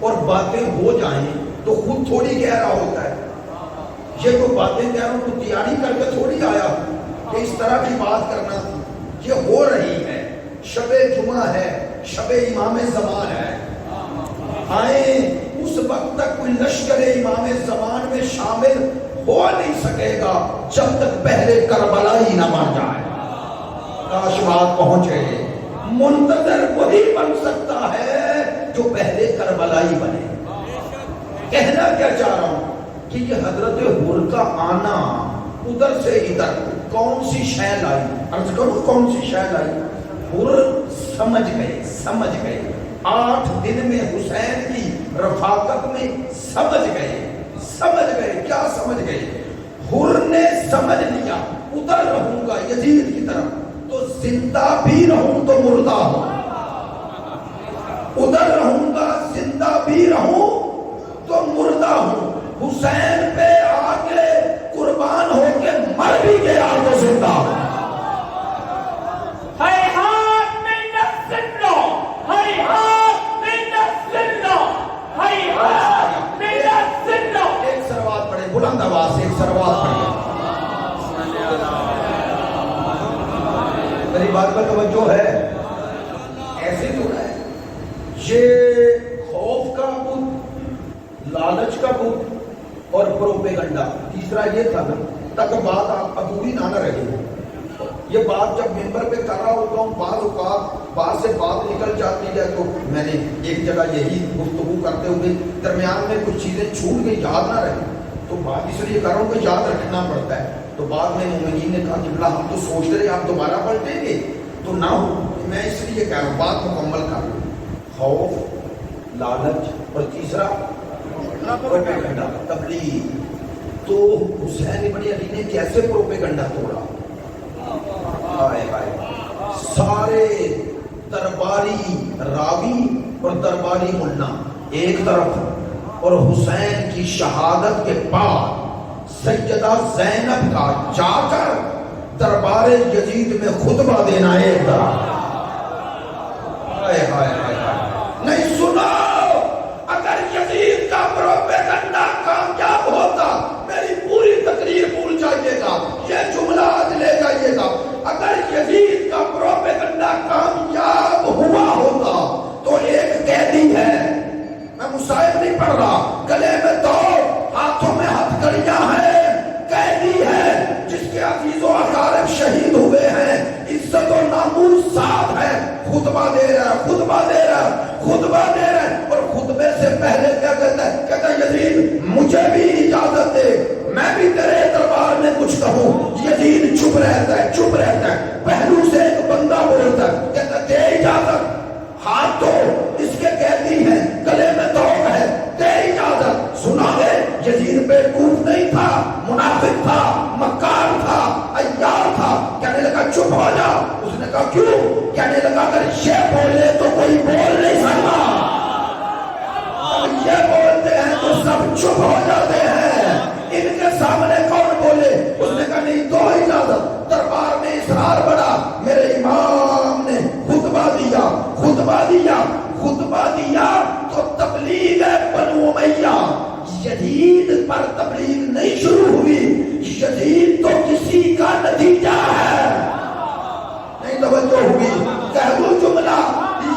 اور باتیں ہو جائیں تو خود تھوڑی کہہ رہا ہوتا ہے۔ یہ تو باتیں کہہ رہا ہوں تو تیاری کر کے تھوڑی آیا کہ اس طرح کی بات کرنا تھی، یہ ہو رہی ہے۔ شب جمعہ ہے، شب امام زمان ہے، آئیں اس وقت تک کوئی لشکر امام زمان میں شامل ہو نہیں سکے گا جب تک پہلے کربلا ہی نہ بن جائے۔ کاش بات پہنچے، منتظر وہی بن سکتا ہے جو پہلے کربلا ہی بنے۔ کہنا کیا چاہ رہا ہوں کہ یہ حضرت حر کا آنا ادھر سے ادھر کون سی شے لائی؟ عرض کروں کون سی شے لائی؟ حر سمجھ گئے 8 دن میں حسین کی رفاقت میں سمجھ گئے کیا سمجھ گئے؟ حر نے سمجھ لیا ادھر رہوں گا یزید کی طرف تو زندہ بھی رہوں تو مردہ ہوں، ادھر رہوں گا زندہ بھی رہوں تو مردہ ہوں۔ حسین پہ آگے قربان ہو کے مر بھی گیا تو زندہ ہوں۔ ایک سروات پڑھے، بلند آواز سے ایک سروات پڑھے۔ میری بات پر توجہ ہے؟ ایسے تو ہے یہ خوف کا بت، لالچ کا بت اور پروپیگنڈا۔ تیسرا یہ تھا نا، تک بات آپ ادھوری نہ رہی۔ یہ بات جب ممبر پہ کر رہا ہوتا ہوں، بعض اوقات بعض سے بات نکل جاتی ہے تو میں نے ایک جگہ یہی گفتگو کرتے ہوئے درمیان میں کچھ چیزیں چھوٹ گئی، یاد نہ رہی، تو بات اس لیے کر رہا ہوں کہ یاد رکھنا پڑتا ہے۔ تو بعد میں مومنین نے کہا کہ ہم تو سوچ رہے آپ دوبارہ پلٹیں گے تو نہ ہو، میں اس لیے کہہ رہا ہوں بات مکمل کر لوں۔ خوف، لالچ اور تیسرا پروپیگنڈا، تبلیغ۔ تو حسین ابن علی نے کیسے پروپیگنڈا توڑا؟ ہائے ہائے، سارے درباری راوی اور درباری ملا ایک طرف، اور حسین کی شہادت کے بعد سیدہ زینب کا جا کر دربار یزید میں خطبہ دینا ایک طرف۔ ہائے ہائے ہائے، نہیں سنا، اگر یزید کا پروپیگنڈا کامیاب ہوتا، میری پوری تقریر بھول جائیے گا، یہ جملہ آج لے جائیے گا، اگر یزید کا پروپیگنڈا کامیاب ہوا ہوتا تو ایک قیدی ہے، میں مصائب نہیں پڑھ رہا، گلے میں توڑ، ہاتھوں میں ہتھ کڑیاں ہیں، قیدی ہے جس کے عزیز و اقارب شہید ہوئے ہیں، عزت و ناموس ساتھ ہے، خطبہ دے رہا ہے، خطبہ دے رہا ہے، خطبہ دے رہا ہے، اور خطبے سے پہلے کیا کہتا ہے؟ کہتا ہے یزید مجھے بھی اجازت دے، میں بھی تیرے دربار میں کچھ کہوں۔ یزید چپ رہتا ہے، چپ رہتا ہے، پہلو سے ایک بندہ بولتا ہے، کہتا ہے دے اجازت، ہاتھ تو اس کے قیدی ہیں، گلے میں توق ہے، دے اجازت۔ سنا ہے یزید بیوقوف نہیں تھا، منافق تھا، مکار تھا، عیار تھا، کہنے لگا چپ ہو جا۔ اس نے کہا کیوں؟ کہنے لگا اگر یہ بولے تو کوئی بول نہیں سکتا، یہ بولتے ہیں تو سب چپ ہو جاتے ہیں، ان کے سامنے کون بولے؟ اس نے کہا نہیں دو اجازت۔ دربار میں اصرار بڑھا، میرے امام نے خطبہ دیا، خطبہ دیا، خطبہ دیا تو تبلیغ ہے بنو امیہ، یزید پر تبلیغ نہیں شروع ہوئی، یزید تو کسی کا نتیجہ ہے۔ نہیں توجہ ہوگی، کہہ دو جملہ،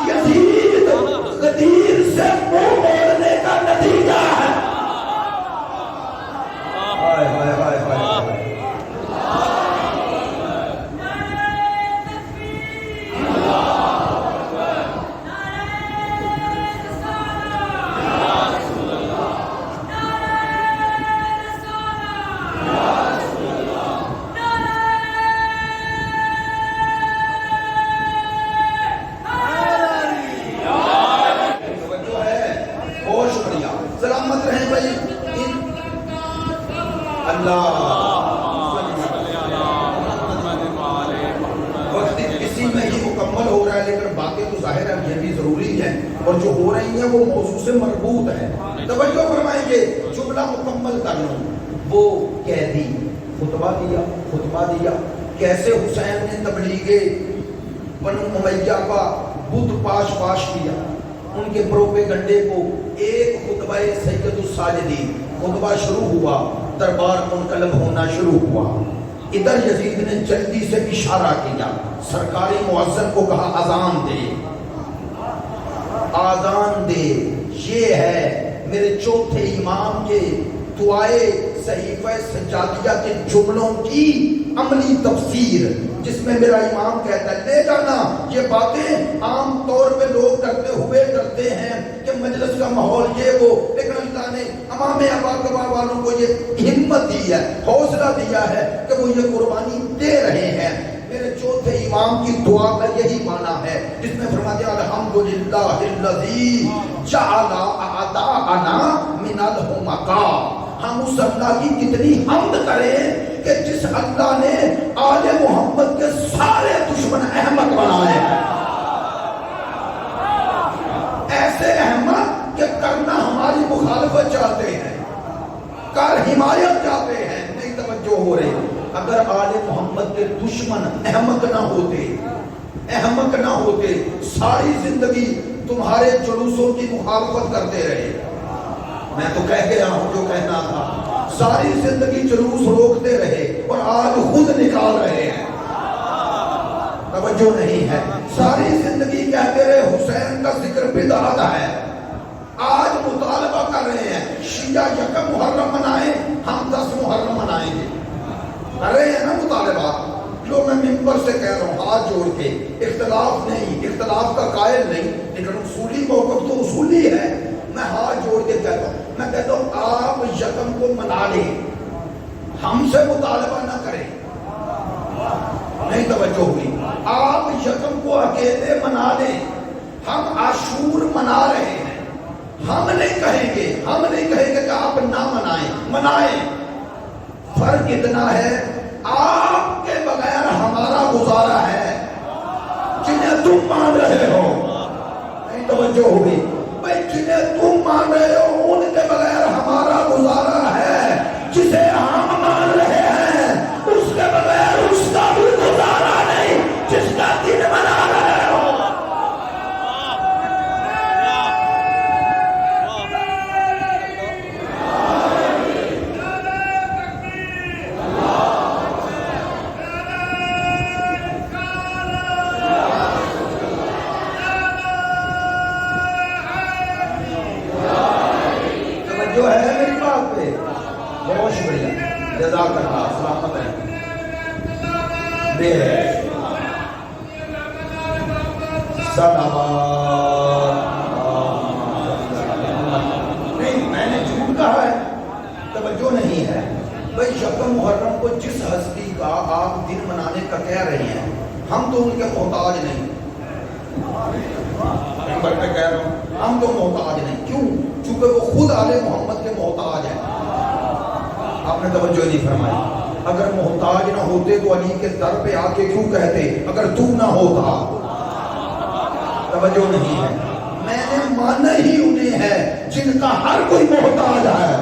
یزید غدیر سے منہ موڑنے کا نتیجہ ہے۔ ہائے ہائے ہائے ہائے، سلامت رہیں بھائی وقت اسی میں ہی مکمل ہو رہا ہے، لیکن باتیں تو ظاہر ہے یہ بھی ضروری ہیں، اور جو ہو رہی ہیں وہ موضوع سے مربوط ہے۔ توجہ فرمائیں گے، جملہ مکمل کر لوں۔ وہ قیدی خطبہ دیا، خطبہ دیا، کیسے حسین نے تبلیغ بنو امیہ کا بت پاش پاش کیا، ان کے پروپیگنڈے کو۔ ایک خطبہ سید الساجدین، خطبہ شروع ہوا، دربار منقلب ہونا شروع ہوا۔ ادھر یزید نے جلدی سے اشارہ کیا، سرکاری مؤذن کو کہا اذان دے، آذان دے۔ یہ ہے میرے چوتھے امام کے دعائے صحیفہ سجادیہ کے جملوں کی عملی تفسیر، جس میں میرا امام کہتا ہے لے جانا۔ یہ باتیں عام طور پہ لوگ کرتے ہوئے کرتے ہیں کہ مجلس کا ماحول یہ وہ، لیکن اللہ نے امام ابا والوں کو یہ ہمت دی ہے، حوصلہ دیا ہے کہ وہ یہ قربانی دے رہے ہیں۔ میرے چوتھے امام کی دعا کا یہی معنی ہے، جس میں فرماتے ہیں الحمدللہ الذی جعل اعداءنا من الحمقاء۔ ہم اس اللہ کی کتنی حمد کریں کہ جس اللہ نے آل محمد کے سارے دشمن احمق بنائے، ایسے احمق کہ کرنا ہماری مخالفت چاہتے ہیں، کر حمایت چاہتے ہیں۔ نہیں توجہ ہو رہی، اگر آل محمد کے دشمن احمق نہ ہوتے، احمق نہ ہوتے، ساری زندگی تمہارے جلوسوں کی مخالفت کرتے رہے۔ میں تو کہہ گیا ہوں جو کہنا تھا، ساری زندگی جلوس روکتے رہے اور آج خود نکال رہے ہیں۔ توجہ نہیں ہے، ساری زندگی کہتے رہے حسین کا ذکر بدعت ہے، آج مطالبہ کر رہے ہیں شیعہ یکم محرم منائیں، ہم 10 محرم منائیں گے، کر رہے ہیں نا مطالبہ۔ جو میں ممبر سے کہہ رہا ہوں ہاتھ جوڑ کے، اختلاف نہیں، اختلاف کا قائل نہیں، لیکن اصولی موقف تو اصولی ہے۔ میں ہاتھ جوڑ کے کہتا ہوں، میں کہتا ہوں آپ یکم کو منا لیں، ہم سے مطالبہ نہ کریں۔ نہیں توجہ ہوئی، آپ یکم کو اکیلے منا لیں، ہم عاشور منا رہے ہیں، ہم نہیں کہیں گے، ہم نہیں کہیں گے کہ آپ نہ منائیں، منائیں۔ فرق اتنا ہے آپ کے بغیر ہمارا گزارا ہے، جنہیں تم مان رہے ہو، نہیں توجہ ہوگی بھائی، جنہیں تم مان رہے ہو ان کے بغیر ہمارا گزارا ہے، جسے ہم مان رہے ہیں اس کے بغیر اس کا بھی گزارا نہیں، جس کا دن منا رہے ہو۔ توجہ ہے میری بات پہ؟ بہت شکریہ، جزاک اللہ، سلامت ہے۔ نہیں میں نے جھوٹ کہا ہے، توجہ نہیں ہے بھائی۔ شب محرم کو جس ہستی کا آپ دن منانے کا کہہ رہے ہیں، ہم تو ان کے محتاج نہیں، میں کہہ رہا ہوں ہم تو محتاج نہیں۔ کیوں؟ چونکہ وہ خود آل محمد کے محتاج ہیں۔ آپ نے توجہ نہیں فرمائی۔ اگر محتاج نہ ہوتے تو علی کے در پہ آ کے کیوں کہتے اگر تو نہ ہوتا؟ توجہ نہیں ہے۔ میں نے مانا ہی انہیں ہے جن کا ہر کوئی محتاج ہے۔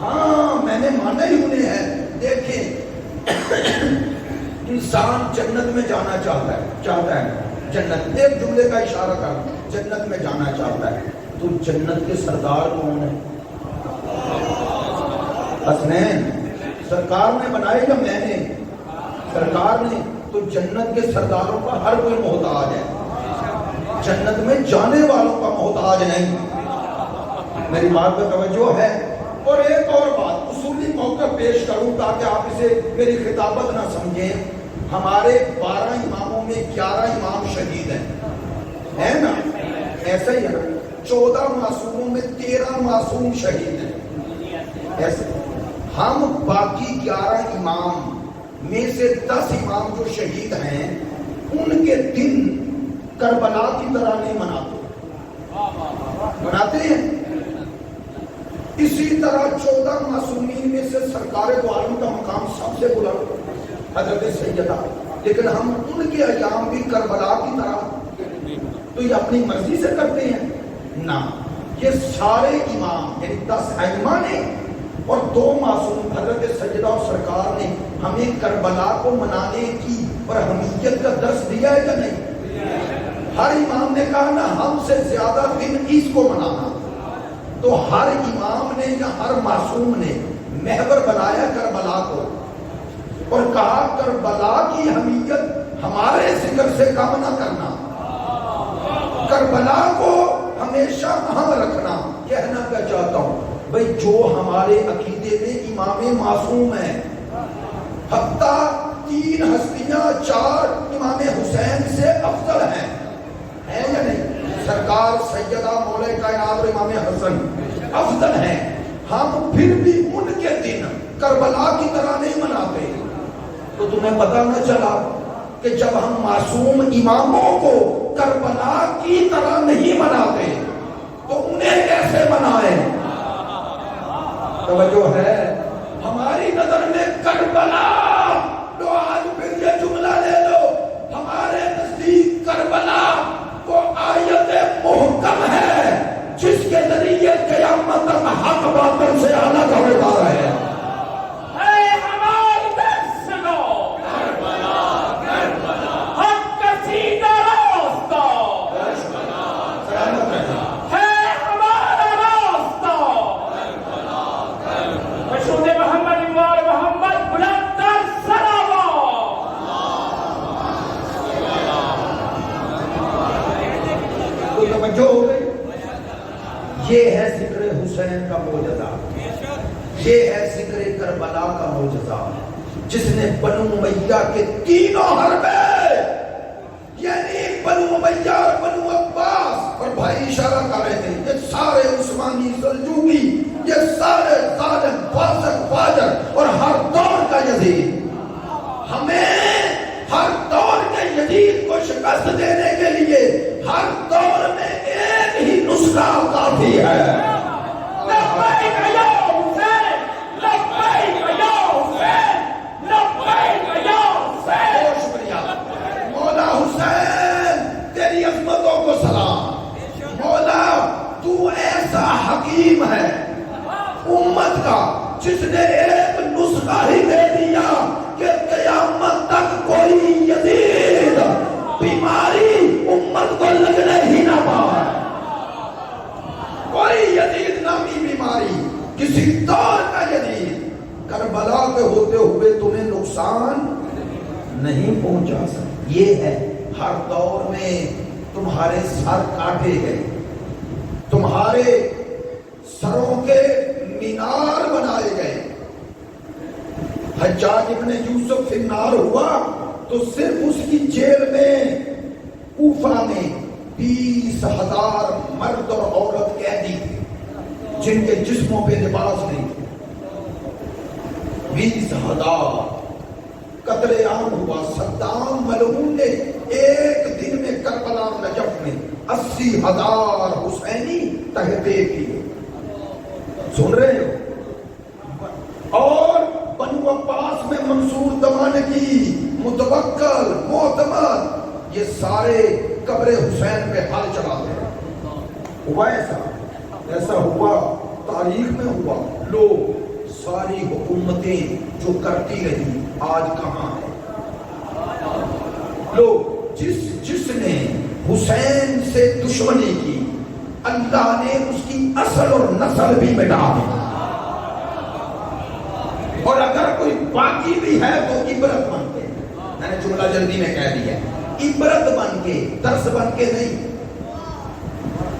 ہاں میں نے مانا ہی انہیں ہے۔ دیکھیں انسان جنت میں جانا چاہتا ہے جنت، ایک جملے کا اشارہ کر، جنت میں جانا چاہتا ہے تو جنت کے سردار کون ہیں؟ حسنین سرکار نے بنائے یا میں نے؟ سرکار نے۔ تو جنت کے سرداروں کا ہر کوئی محتاج ہے، جنت میں جانے والوں کا محتاج نہیں۔ میری بات پہ توجہ ہے؟ اور ایک اور بات اصولی موقع پیش کروں تاکہ آپ اسے میری خطابت نہ سمجھیں۔ ہمارے 12 اماموں میں 11 امام شہید ہیں، ہے نا؟ ایسا ہی ہے۔ 14 معصوموں میں 13 معصوم شہید ہیں، ایسے۔ ہم باقی 11 امام میں سے 10 امام جو شہید ہیں ان کے دن کربلا کی طرح نہیں مناتے ہیں۔ اسی طرح 14 معصومین میں سے سرکار دو عالم کا مقام سب سے بلند حضرت سیدہ، لیکن ہم ان کے ایام بھی کربلا کی طرح تو یہ اپنی مرضی سے کرتے ہیں نہ۔ یہ سارے امام یعنی 10 ائمہ نے اور 2 معصوم حضرت سیدہ اور سرکار نے ہمیں کربلا کو منانے کی اور اہمیت کا درس دیا ہے یا نہیں؟ ہر امام نے کہا نا ہم سے زیادہ دن اس کو منانا، تو ہر امام نے یا ہر معصوم نے محور بنایا کربلا کو اور کہا کربلا کی اہمیت ہمارے ذکر سے کم نہ کرنا، کربلا کو ہمیشہ اہم رکھنا۔ کہنا کیا چاہتا ہوں بھئی، جو ہمارے عقیدے میں امام معصوم ہیں، حتیٰ 3 ہستیاں 4 امام حسین سے افضل ہیں یا نہیں؟ سرکار سیدہ مولا کائنات اور امام حسن افضل ہیں، ہم پھر بھی ان کے دن کربلا کی طرح نہیں مناتے۔ تو تمہیں پتہ نہ چلا کہ جب ہم معصوم اماموں کو کربلا کی طرح نہیں مناتے تو انہیں کیسے منائے؟ توجہ ہے؟ ہماری نظر میں کربلا، تو آج پھر یہ جملہ لے لو، ہمارے نزدیک کربلا وہ آیت محکم ہے جس کے ذریعے قیامت تک حق باطل سے الگ ہوتا رہے۔ یہ ہے ذکر حسین کا معجزہ، یہ ہے ذکر کربلا کا معجزہ، جس نے بنو امیہ کے تینوں حربے یعنی بنو امیہ اور بنو عباس اور بھائی اشارہ کر رہے تھے، یہ سارے عثمانی سلجوقی، یہ سارے ظالم فاسق فاجر اور ہر دور کا یزید، ہمیں ہر دور کے یزید کو شکست دینے کے لیے ہر دور میں ایک ہی نسخہ کافی ہے۔ لبیک یا حسین، لبیک کا جس نے ایک نسخہ ہی دے دیا کہ قیامت تک کوئی یزید بیماری امت کو لگنے ہی نہ پائے، کوئی یزید نامی بیماری کسی دور کا یزید کربلا کے ہوتے ہوئے تمہیں نقصان نہیں پہنچا سکتا۔ یہ ہے ہر دور میں تمہارے سر کاٹے گئے، تمہارے سروں کے مینار بنائے گئے۔ حجاج ابن یوسف فنار ہوا تو صرف اس کی جیل میں کوفہ میں 20,000 مرد اور عورت قیدی تھے جن کے جسموں پہ لباس نہیں تھے۔ 20,000 قتل عام ہوا۔ صدام ملعون نے ایک دن میں کربلا نجف میں 80,000 حسینی تہتے کیے، سن رہے ہو؟ اور بنو عباس میں منصور دمانگی، متوکل، معتمد، یہ سارے قبر حسین پہ حل چلاتے ہیں۔ ہوا ایسا ہوا، تاریخ میں ہوا۔ لوگ ساری حکومتیں جو کرتی رہی آج کہاں ہے؟ لوگ جس نے حسین سے دشمنی کی اللہ نے اس کی اصل اور نسل بھی مٹا دی، اور اگر کوئی باقی بھی ہے تو عبرت بن کے، میں نے جملہ جلدی میں کہہ دیا، عبرت بن کے، درس بن کے نہیں،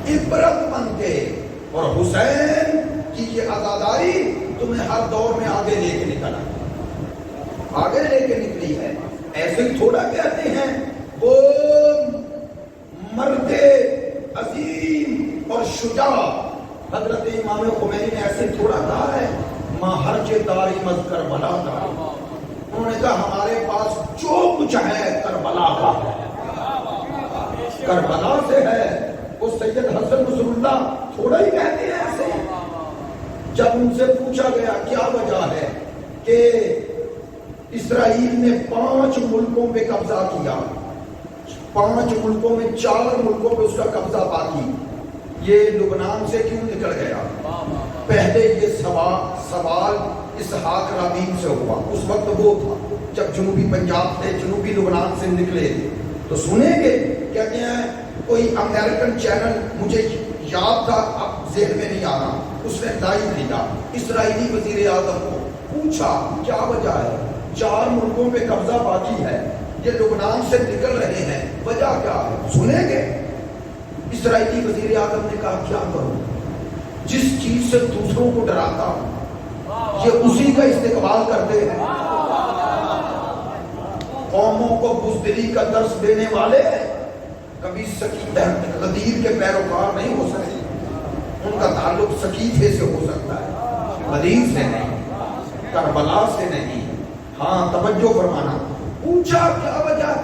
عبرت بن کے۔ اور حسین کی یہ عزاداری تمہیں ہر دور میں آگے لے کے نکلا، آگے لے کے نکلی ہے۔ ایسے ہی تھوڑا کہتے ہیں وہ مرد عظیم اور شجاع، حضرت امام خمینی نے ایسے تھوڑا کہا ہے ماں حرج داری مز کربلا داری، انہوں نے کہا ہمارے پاس جو کچھ ہے کربلا کا ہے، کربلا سے ہے۔ وہ سید حسن نصر اللہ تھوڑا ہی کہتے ہیں ایسے۔ جب ان سے پوچھا گیا کیا وجہ ہے کہ اسرائیل نے 5 ملکوں پہ قبضہ کیا، 5 ملکوں میں 4 ملکوں پہ اس کا قبضہ باقی، یہ لبنان سے کیوں نکل گیا؟ پہلے یہ سوال اسحاق رابین سے ہوا، اس وقت وہ تھا جب جنوبی پنجاب سے، جنوبی لبنان سے نکلے تھے۔ تو سنیں گے کہتے ہیں کوئی امریکن چینل، مجھے یاد تھا اب ذہن میں نہیں آ رہا، اس نے لائیو لیا، اسرائیلی وزیر اعظم کو پوچھا کیا وجہ ہے 4 ملکوں پہ قبضہ باقی ہے، یہ لبنان سے نکل رہے ہیں، وجہ کیا ہے؟ سنیں گے۔ اسرائیلی وزیر اعظم نے کہا کیا کروں، جس چیز سے دوسروں کو ڈراتا ہوں یہ اسی کا استقبال کرتے ہیں۔ قوموں کو بزدلی کا درس دینے والے کبھی غدیر کے پیروکار نہیں ہو سکتے، ان کا تعلق سقیفے سے ہو سکتا ہے، غدیر سے نہیں، کربلا سے نہیں۔ ہاں توجہ فرمانا۔ پوچھا کیا وجہ،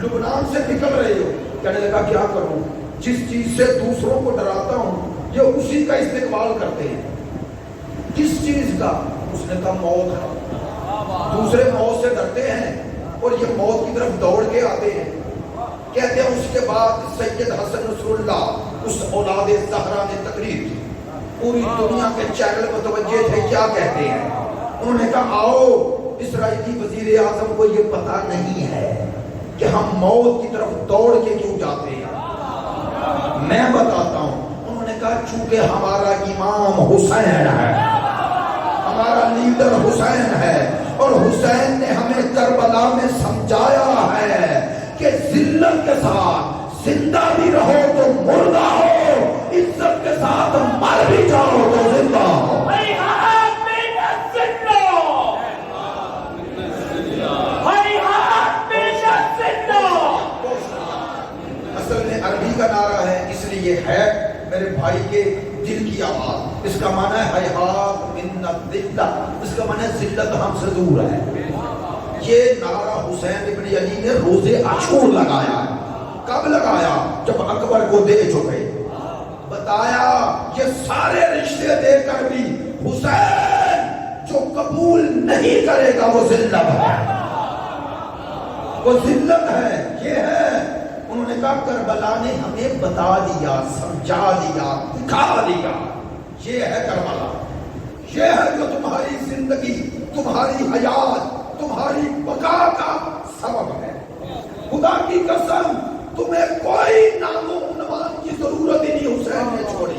لبنان سے نکل رہے ہو؟ کہنے لگا کیا کروں، جس چیز سے دوسروں کو ڈراتا ہوں یہ اسی کا استقبال کرتے ہیں۔ کس چیز کا؟ اس نے کہا موت ہے، دوسرے موت سے ڈرتے ہیں اور یہ موت کی طرف دوڑ کے آتے ہیں۔ کہتے ہیں اس کے بعد سید حسن نصر اللہ اس اولاد زہرا نے تقریر کی، پوری دنیا کے چینل متوجہ تھے کیا کہتے ہیں۔ انہوں نے کہا آؤ، اسرائیلی وزیر اعظم کو یہ پتا نہیں ہے کہ ہم موت کی طرف دوڑ کے کیوں جاتے ہیں، میں بتاتا ہوں۔ انہوں نے کہا چونکہ ہمارا امام حسین ہے، ہمارا لیڈر حسین ہے، اور حسین نے ہمیں کربلا میں سمجھایا ہے کہ ذلت کے ساتھ زندہ بھی رہو تو مردہ ہو، عزت کے ساتھ مر بھی جاؤ تو زندہ ہو۔ اصل میں عربی کا نعرہ ہے، اس لیے ہے میرے بھائی کے دل کی آواز۔ اس کا معنی ہے حیات من الذلت، اس کا معنی ہے ذلت ہم سے دور ہے۔ یہ نعرہ حسین ابن علی نے روزے عاشور لگایا ہے۔ کب لگایا؟ جب اکبر کو دے چکے، بتایا یہ سارے رشتے دے کر بھی حسین جو قبول نہیں کرے گا وہ ذلت ہے، وہ ذلت ہے، یہ ہے۔ انہوں نے کہا کربلا نے ہمیں بتا دیا، سمجھا دیا، دکھا دیا، یہ ہے کربلا، یہ ہے جو تمہاری زندگی، تمہاری حیات، تمہاری بقا کا سبب ہے۔ خدا کی قسم تمہیں کوئی نام و عنوان کی ضرورت ہی نہیں حسین نے چھوڑی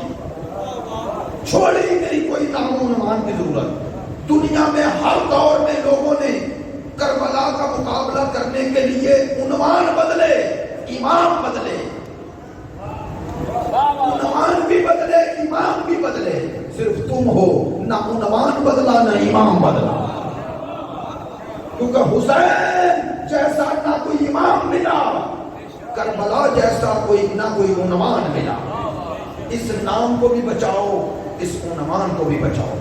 نہیں کوئی نام و عنوان کی ضرورت۔ دنیا میں ہر دور میں لوگوں نے کربلا کا مقابلہ کرنے کے لیے عنوان بدلے، امام بدلے، عنوان بھی بدلے، امام بھی بدلے، صرف تم ہو نہ عنوان بدلا نہ امام بدلا، کیونکہ حسین جیسا نہ کوئی امام ملا، کربلا جیسا نہ کوئی عنوان ملا۔ اس نام کو بھی بچاؤ، اس عنوان کو بھی بچاؤ۔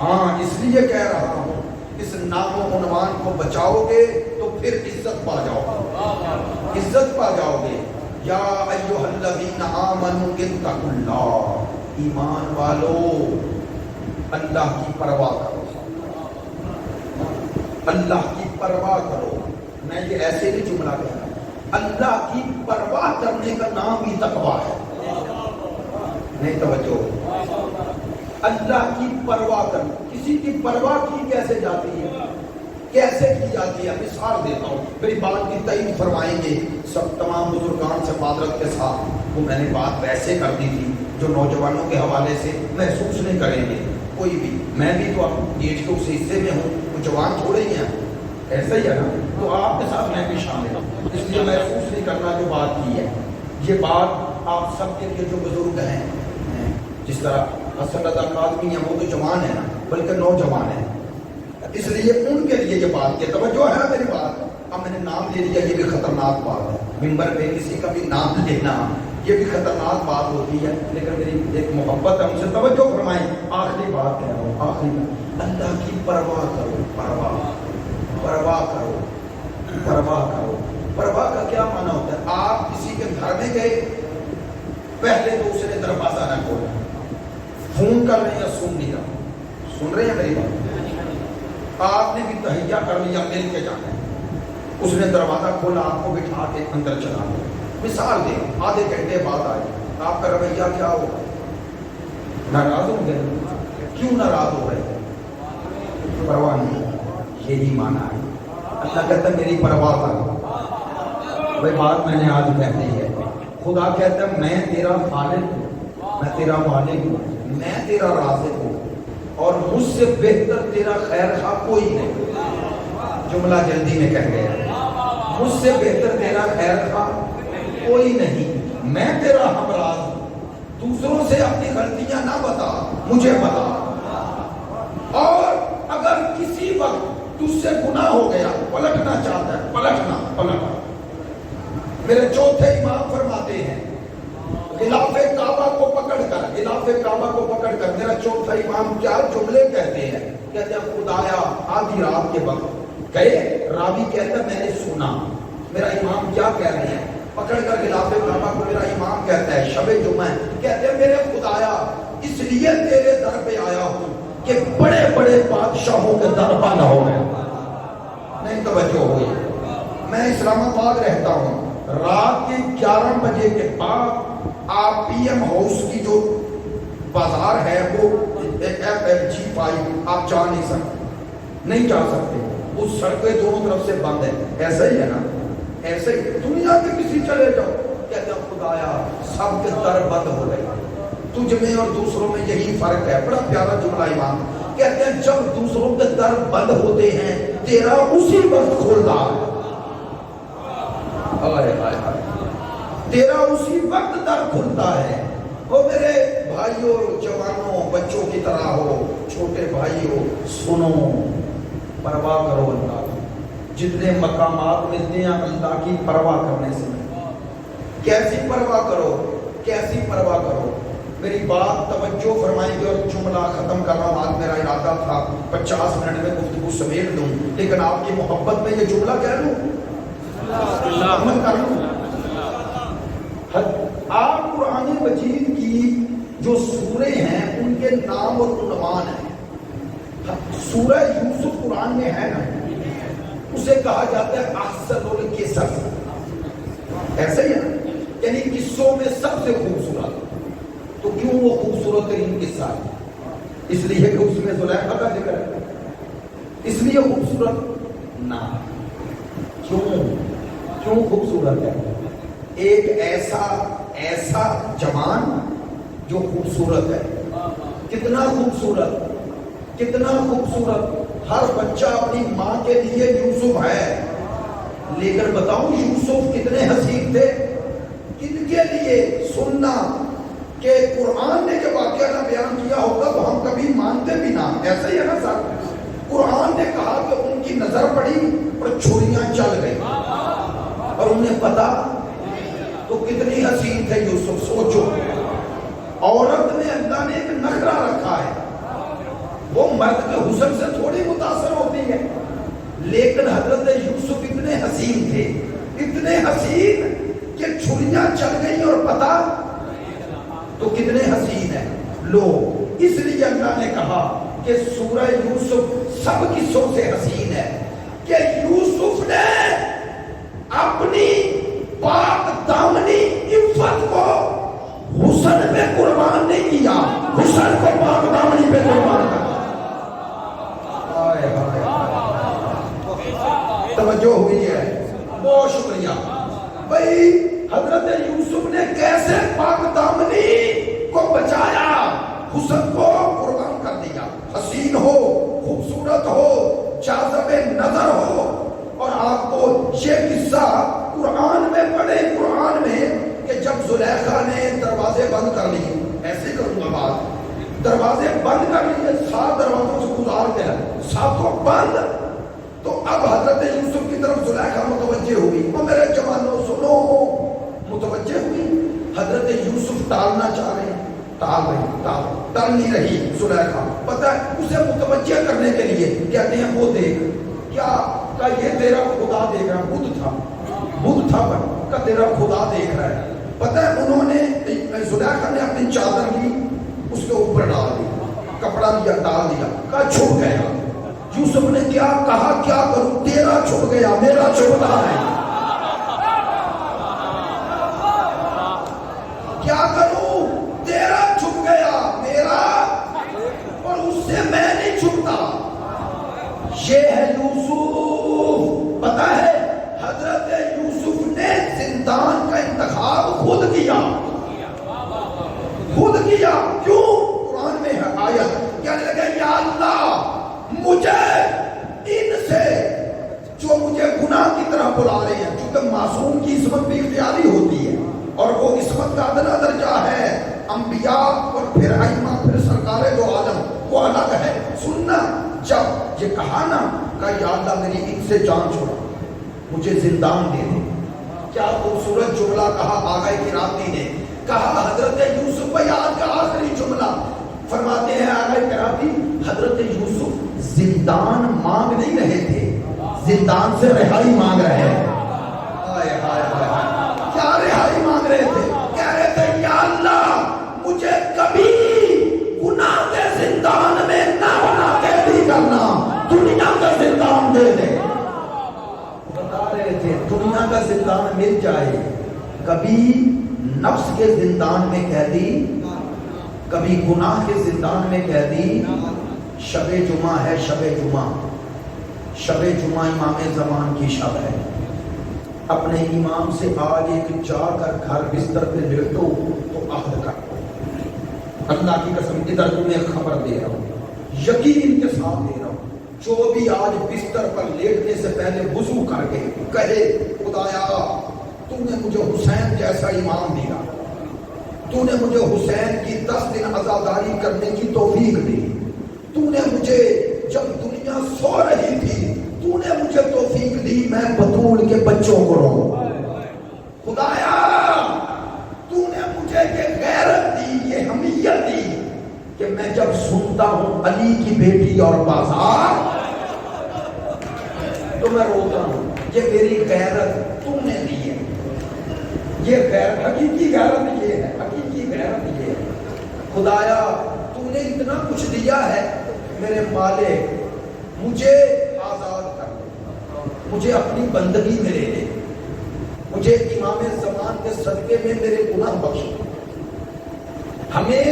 ہاں اس لیے کہہ رہا ہوں، اس نام و عنوان کو بچاؤ گے تو پھر عزت پا جاؤ گے، عزت پا جاؤ گے۔ یا ایھا الذین آمنوا اتقوا اللہ، ایمان والو اللہ کی پرواہ کرو، اللہ کی پرواہ کرو۔ میں یہ ایسے نہیں جملہ کہہ رہا، اللہ کی پرواہ کرنے کا نام ہی تقویٰ ہے۔ نہیں توجہ، اللہ کی پرواہ کرنا، کسی کی پرواہ کی کیسے جاتی ہے، کیسے کی جاتی ہے؟ مثال دیتا ہوں، میری بات کی تائید فرمائیں گے سب تمام بزرگان سے معذرت کے ساتھ، وہ میں نے بات ویسے کر دی تھی جو نوجوانوں کے حوالے سے محسوس نہیں کریں گے کوئی بھی، میں بھی تو ایج کے اس حصے میں ہوں، وہ جوان تھوڑے ہی ہیں، ایسا ہی ہے نا، تو آپ کے ساتھ میں بھی شامل ہوں، اس لیے محسوس نہیں کرنا جو بات کی ہے۔ یہ بات آپ سب کے لیے جو بزرگ ہیں، جس طرح حسن رضا کاظمی ہیں، وہ تو جوان ہیں نا، بلکہ نوجوان ہیں، اس لیے ان کے لیے یہ بات کی توجہ ہے میری بات۔ اب میں نے نام لے لیا، یہ بھی خطرناک بات ہے، ممبر پہ کسی کا بھی نام لینا یہ بھی خطرناک بات ہوتی ہے، لیکن میری ایک محبت ہے ان سے، توجہ فرمائیں۔ آخری بات کہہ رہا ہوں، آخری بات، اللہ کی پرواہ کرو، پرواہ کرو، پرواہ کرو۔ پرواہ کا کیا معنی ہوتا ہے؟ آپ کسی کے گھر میں گئے، پہلے تو اس نے دروازہ نہ کھولا، فون کر رہے ہیں، سن رہے ہیں میری بات، آپ نے بھی تحیہ کر لیا، مل کے جانا ہے، اس نے دروازہ کھولا، آپ کو بٹھا کے اندر چلا گیا۔ مثال دیں، آدھے گھنٹے بعد آئے، آپ کا رویہ کیا ہو؟ ناراض ہو گئے؟ کیوں ناراض ہو رہے؟ پرواہ نہیں، یہی مانا ہے۔ اللہ کہتا ہے میری پرواہ کرو۔ وہ بات میں نے آج کہہ دی ہے، خدا کہتا ہے میں تیرا خالق ہوں، میں تیرا مالک ہوں، میں تیرا رازق ہوں، اور مجھ سے بہتر تیرا خیر خواہ کوئی نہیں۔ جملہ جلدی میں کہہ گیا، مجھ سے بہتر تیرا خیر خواہ کوئی نہیں، میں تیرا ہمراز ہوں، دوسروں سے اپنی غلطیاں نہ بتا، مجھے بتا، اور اگر کسی وقت تجھ سے گناہ ہو گیا، پلٹنا چاہتا ہے، پلٹنا۔ میرے چوتھے امام فرماتے ہیں، غلاف کعبہ کو پکڑ کر میرا چوتھا امام کیا جملے کہتے ہیں؟ کہتے ہیں خدایا آدھی رات کے وقت گئے، راوی کہتا ہے میں نے سنا، میرا امام کیا کہہ رہے ہیں؟ پکڑ کر غلاف کعبہ کو میرا امام کہتا ہے، شب جمعہ کہتے ہیں میرے خدایا اس لیے تیرے در پہ آیا ہوں کہ بڑے بڑے بادشاہوں کے در بند ہو گئے۔ نہیں توجہ ہوئی؟ میں اسلام آباد رہتا ہوں، رات کے 11 بجے کے بعد آپ پی ایم ہاؤس کی جو بازار ہے وہ G5 آپ جا نہیں جا سکتے، وہ سڑکیں دونوں طرف سے بند ہے، ایسا ہی ہے نا، ایسے ہی دنیا کے کسی چلے جاؤ، کہتے ہیں خدایا سب کے در بند ہو گئے، تجھ میں اور دوسروں میں یہی فرق ہے۔ بڑا پیارا جملہ امام کہتے ہیں جب دوسروں کے در بند ہوتے ہیں تیرا اسی وقت کھلتا ہے، تیرا اسی وقت در کھلتا ہے۔ وہ میرے بھائیوں، جوانوں، بچوں کی طرح ہو، چھوٹے بھائیوں، سنو، پرواہ کرو اللہ کی۔ جتنے مقامات ملتے ہیں اللہ کی پرواہ کرنے سے، کیسی پرواہ کرو؟ میری بات توجہ فرمائیں گے اور جملہ ختم کر رہا ہوں۔ آج میرا ارادہ تھا 50 منٹ میں گفتگو سمیٹ دوں، لیکن آپ کی محبت میں یہ جملہ کہہ لوں، عمل کر لوں۔ آپ قرآن مجید کی جو سورے ہیں ان کے نام اور عنوان ہیں۔ سورہ یوسف قرآن میں ہے نا، اسے کہا جاتا ہے احسن القصص، ایسا ہی ہے، یعنی قصوں میں سب سے خوبصورت۔ تو کیوں وہ خوبصورت ترین قصہ ہے؟ اس لیے کہ اس میں زلیخا کا ذکر اس لیے خوبصورت نہ کیوں خوبصورت ہے؟ ایک ایسا جوان جو خوبصورت ہے. کتنا خوبصورت. ہر بچہ اپنی ماں کے لیے یوسف ہے. لیکن بتاؤں یوسف کتنے حسین تھے؟ کن کے لیے؟ سننا کہ قرآن نے جو واقعہ نہ بیان کیا ہوگا تو ہم کبھی مانتے بھی نہ. ایسا ہی ہے نا سر. قرآن نے کہا کہ ان کی نظر پڑی اور چھریاں چل گئی اور انہیں پتا. تو کتنی حسین تھے یوسف. سوچو عورت نے اللہ نے ایک نخرہ رکھا ہے. وہ مرد کے حسن سے تھوڑی متاثر ہوتی ہے. لیکن حضرت یوسف اتنے حسین تھے کہ چھریاں چل گئی اور پتا. تو کتنے حسین ہیں. لو اس لیے اللہ نے کہا کہ سورہ یوسف سب قصوں سے حسین ہے کہ یوسف نے اپنی پاک دامنی عفت کو حسن پہ قربان نہیں کیا. حسن کو پاک دامنی پہ قربان کیا. توجہ ہوئی ہے؟ بہت شکریہ بھائی. حضرت یوسف نے کیسے پاک دامنی کو بچایا؟ حسن کو قربان کر دیا. حسین ہو, خوبصورت ہو, جاذب نظر ہو. اور آپ کو یہ قصہ قرآن میں پڑھے, قرآن میں, کہ جب زلیخا نے دروازے بند کر لیے. ایسے کروں گا بات. دروازے بند کر لیے, 7 دروازوں سے گزار کے 7 بند. تو اب حضرت یوسف کی طرف زلیخا متوجہ ہوئی. اور میرے جوانوں سنو, متوجہ ہوئی. حضرت یوسف ٹالنا چاہ رہے ہیں, ٹال نہیں رہی زلیخا. پتہ ہے اسے متوجہ کرنے کے لیے کہتے ہیں وہ دیکھ. کیا کہ یہ تیرا خدا دیکھ رہا ہے. بدھ تھا کہ تیرا خدا دیکھ رہا ہے. پتہ ہے انہوں نے, زلیخا نے اپنی چادر لی, اس کے اوپر ڈال دی, کپڑا لیا, ڈال دیا, کہا چھپ گیا. یوسف نے کیا کہا, کیا کروں, تیرا چھپ گیا, میرا چھپتا ہے. کیا کروں, تیرا چھپ گیا, میرا, اور اس سے میں نہیں چھپتا. یہ ہے یوسف. پتا ہے حضرت یوسف نے زندان کا انتخاب خود کیا. کیوں؟ قرآن میں ہے آیت, کہنے لگے یا اللہ مجھے ان سے جو مجھے گناہ کی طرح بلا رہے ہیں, چونکہ معصوم کی عصمت بھی اختیاری ہوتی ہے اور وہ عصمت کا ادنا درجہ ہے. انبیاء اور پھر ائمہ, پھر سرکار دو عالم, وہ الگ ہے. سننا, جب یہ کہا نا کہ یا اللہ میری ان سے جان چھوڑا, مجھے زندان دے دے. کیا خوبصورت جملہ کہا آقا کرام نے. کہا حضرت یوسف بھائی آج کا آخری جملہ فرماتے ہیں آقا کرام, حضرت یوسف زندان مانگ نہیں رہے تھے, زندان سے رہائی مانگ رہے ہیں. کیا رہائی مانگ رہے تھے؟ کہہ رہے تھے یا اللہ مجھے کبھی گناہ کے زندان میں نہ بنا قیدی کرنا, دنیا کا زندان دے دے. بتا رہے تھے دنیا کا زندان مل جائے, کبھی نفس کے زندان میں قیدی, کبھی گناہ کے زندان میں قیدی. شب جمعہ ہے, شب جمعہ امام زمان کی شب ہے. اپنے امام سے آج ایک جا کر گھر بستر پہ لیٹو تو عہد کر, اللہ کی قسم ادھر تمہیں خبر دے رہا ہوں, یقین کے ساتھ دے رہا ہوں, جو بھی آج بستر پر لیٹنے سے پہلے وضو کر کے کہے خدایا تو نے مجھے حسین جیسا امام دیا, تو نے مجھے حسین کی 10 دن عزاداری کرنے کی توفیق دی, تو نے مجھے جب دنیا سو رہی تھی تو نے مجھے توفیق دی میں بطول کے بچوں کو رو. خدایا تو نے مجھے یہ غیرت دی, یہ حمیت دی کہ میں جب سنتا ہوں علی کی بیٹی اور بازار تو میں روتا ہوں. یہ میری غیرت تم نے دی ہے. یہ غیرت, حقیقی غیرت یہ ہے, حقیقی غیرت یہ ہے. خدایا تو نے اتنا کچھ دیا ہے, میرے مالک مجھے آزاد کر دے, مجھے اپنی بندگی میں لے لے, مجھے امام زمان کے صدقے میں میرے گناہ بخش. ہمیں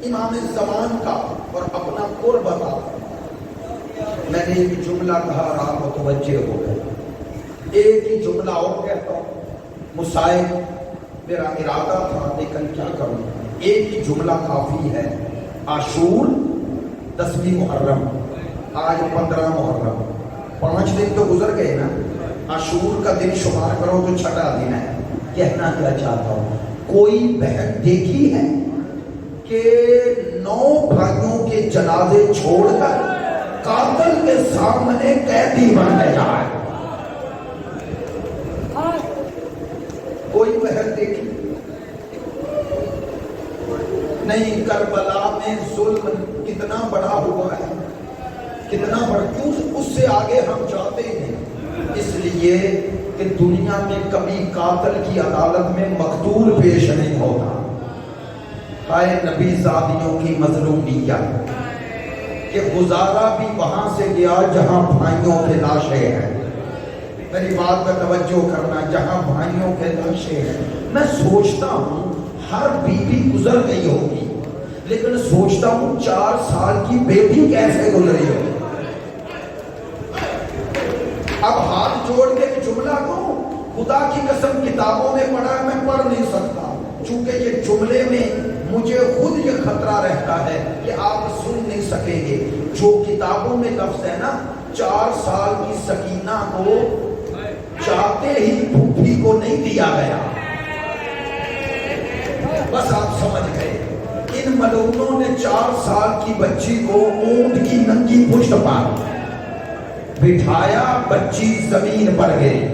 امام زمان کا اور اپنا قرب عطا. میں نے ایک جملہ کہا اور آپ متوجہ ہو گئے، ایک ہی جملہ اور کہتا ہوں، مسائل میرا ارادہ تھا لیکن کیا کروں، ایک ہی جملہ کافی ہے۔ عاشور 10ویں محرم، آج 15 محرم، 5 دن تو گزر گئے نا، عاشور کا دن شمار کرو تو 6واں دن ہے۔ کہنا کیا چاہتا ہوں، کوئی بہن دیکھی ہے کہ 9 بھائیوں کے جنازے چھوڑ کر قاتل کے سامنے قیدی بن گیا ہے؟ کوئی بہن دیکھی نہیں؟ کربلا میں ظلم کتنا بڑا ہوا ہے، کتنا بڑا، کیوں اس سے آگے ہم جاتے ہیں؟ اس لیے کہ دنیا میں کبھی قاتل کی عدالت میں مقتول پیش نہیں ہوتا۔ ہائے نبی زادیوں کی مظلومیت، کہ گزارا بھی وہاں سے گیا جہاں بھائیوں کے لاشیں ہیں۔ میری بات پر توجہ کرنا، جہاں بھائیوں کے لاشیں ہیں۔ میں سوچتا ہوں ہر بیوی گزر گئی ہوگی، لیکن سوچتا ہوں 4 سال کی بیٹی کیسے گزری ہوگی۔ اب ہاتھ جوڑ کے جملہ کو خدا کی قسم کتابوں میں پڑھا، میں پڑھ نہیں سکتا، چونکہ یہ جملے میں مجھے خود یہ خطرہ رہتا ہے کہ آپ سن نہیں سکیں گے۔ جو کتابوں میں لفظ ہے نا، 4 سال کی سکینہ کو چاہتے ہی پھوپھی کو نہیں دیا گیا، بس آپ سمجھ گئے۔ ان ملعونوں نے 4 سال کی بچی کو اونٹ کی ننگی پشت پر بٹھایا، بچی زمین پر گئی۔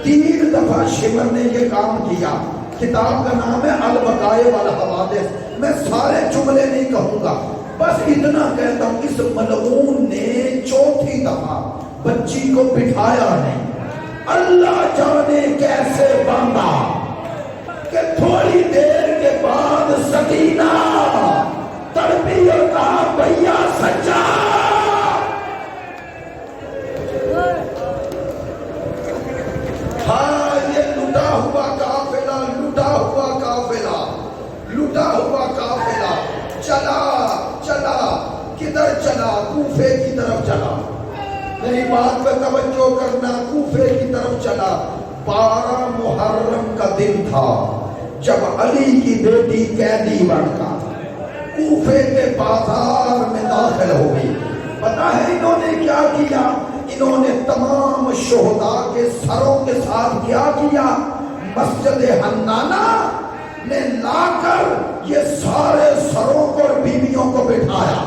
3 دفعہ شمر نے یہ کام کیا۔ کتاب کا نام ہے البقائے والحوادث۔ میں سارے جملے نہیں کہوں گا، بس اتنا کہتا ہوں، اس ملعون نے 4تھی دفعہ بچی کو بٹھایا نہیں۔ اللہ جانے کیسے باندھا کہ تھوڑی دیر کے بعد سکینہ تڑپی اور کہا بھیا سچا۔ ہاں یہ لٹا ہوا قافلہ، لٹا ہوا قافلہ، لٹا ہوا قافلہ چلا چلا، کدھر چلا؟ کوفے کی طرف چلا۔ میری بات پہ توجہ کرنا، کوفے کی طرف چلا۔ 12 محرم کا دن تھا جب علی کی بیٹی قیدی بن کر کوفے کے بازار میں داخل ہو گئی۔ پتا ہے انہوں نے کیا کیا؟ انہوں نے تمام شہداء کے سروں کے ساتھ کیا کیا؟ مسجد حنانہ میں لا کر یہ سارے سروں کو اور بیویوں کو بٹھایا۔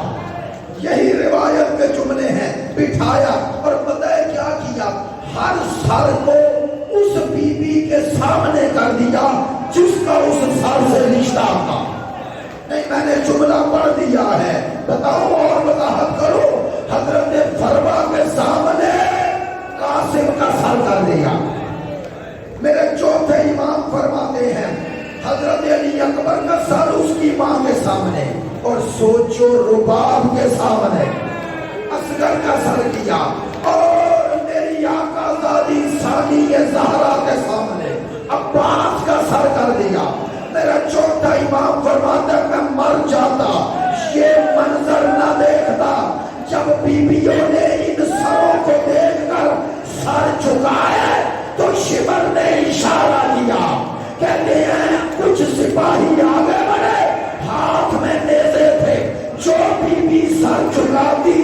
یہی روایت کے جملے ہیں، بٹھایا۔ اور پتہ ہے کیا کیا؟ ہر سر کو اس بی بی کے سامنے کر دیا جس کا اس سر سے رشتہ تھا۔ نہیں، میں نے جملہ پڑھ دیا ہے، بتاؤ اور وضاحت کرو۔ حضرت فروا کے سامنے قاسم کا سر کر دیا۔ میرے چوتھے امام فرماتے ہیں حضرت علی اکبر کا سر اس کی ماں کے سامنے، اور سوچو رباب کے سامنے اصغر کا سر کیا، اور میری آقا زادی ثانی زہرا کے سامنے عباس کا سر کر دیا۔ میرا چوتھا امام فرماتا ہے میں مر جاتا یہ منظر نہ دیکھتا جب بیویوں نے ان سروں کو دیکھ کر سر جھکائے تو شمر نے اشارہ کیا، کہتے ہیں کچھ سپاہی آگے بڑھے، ہاتھ میں نیزے تھے، جو بیوی سر جھکاتی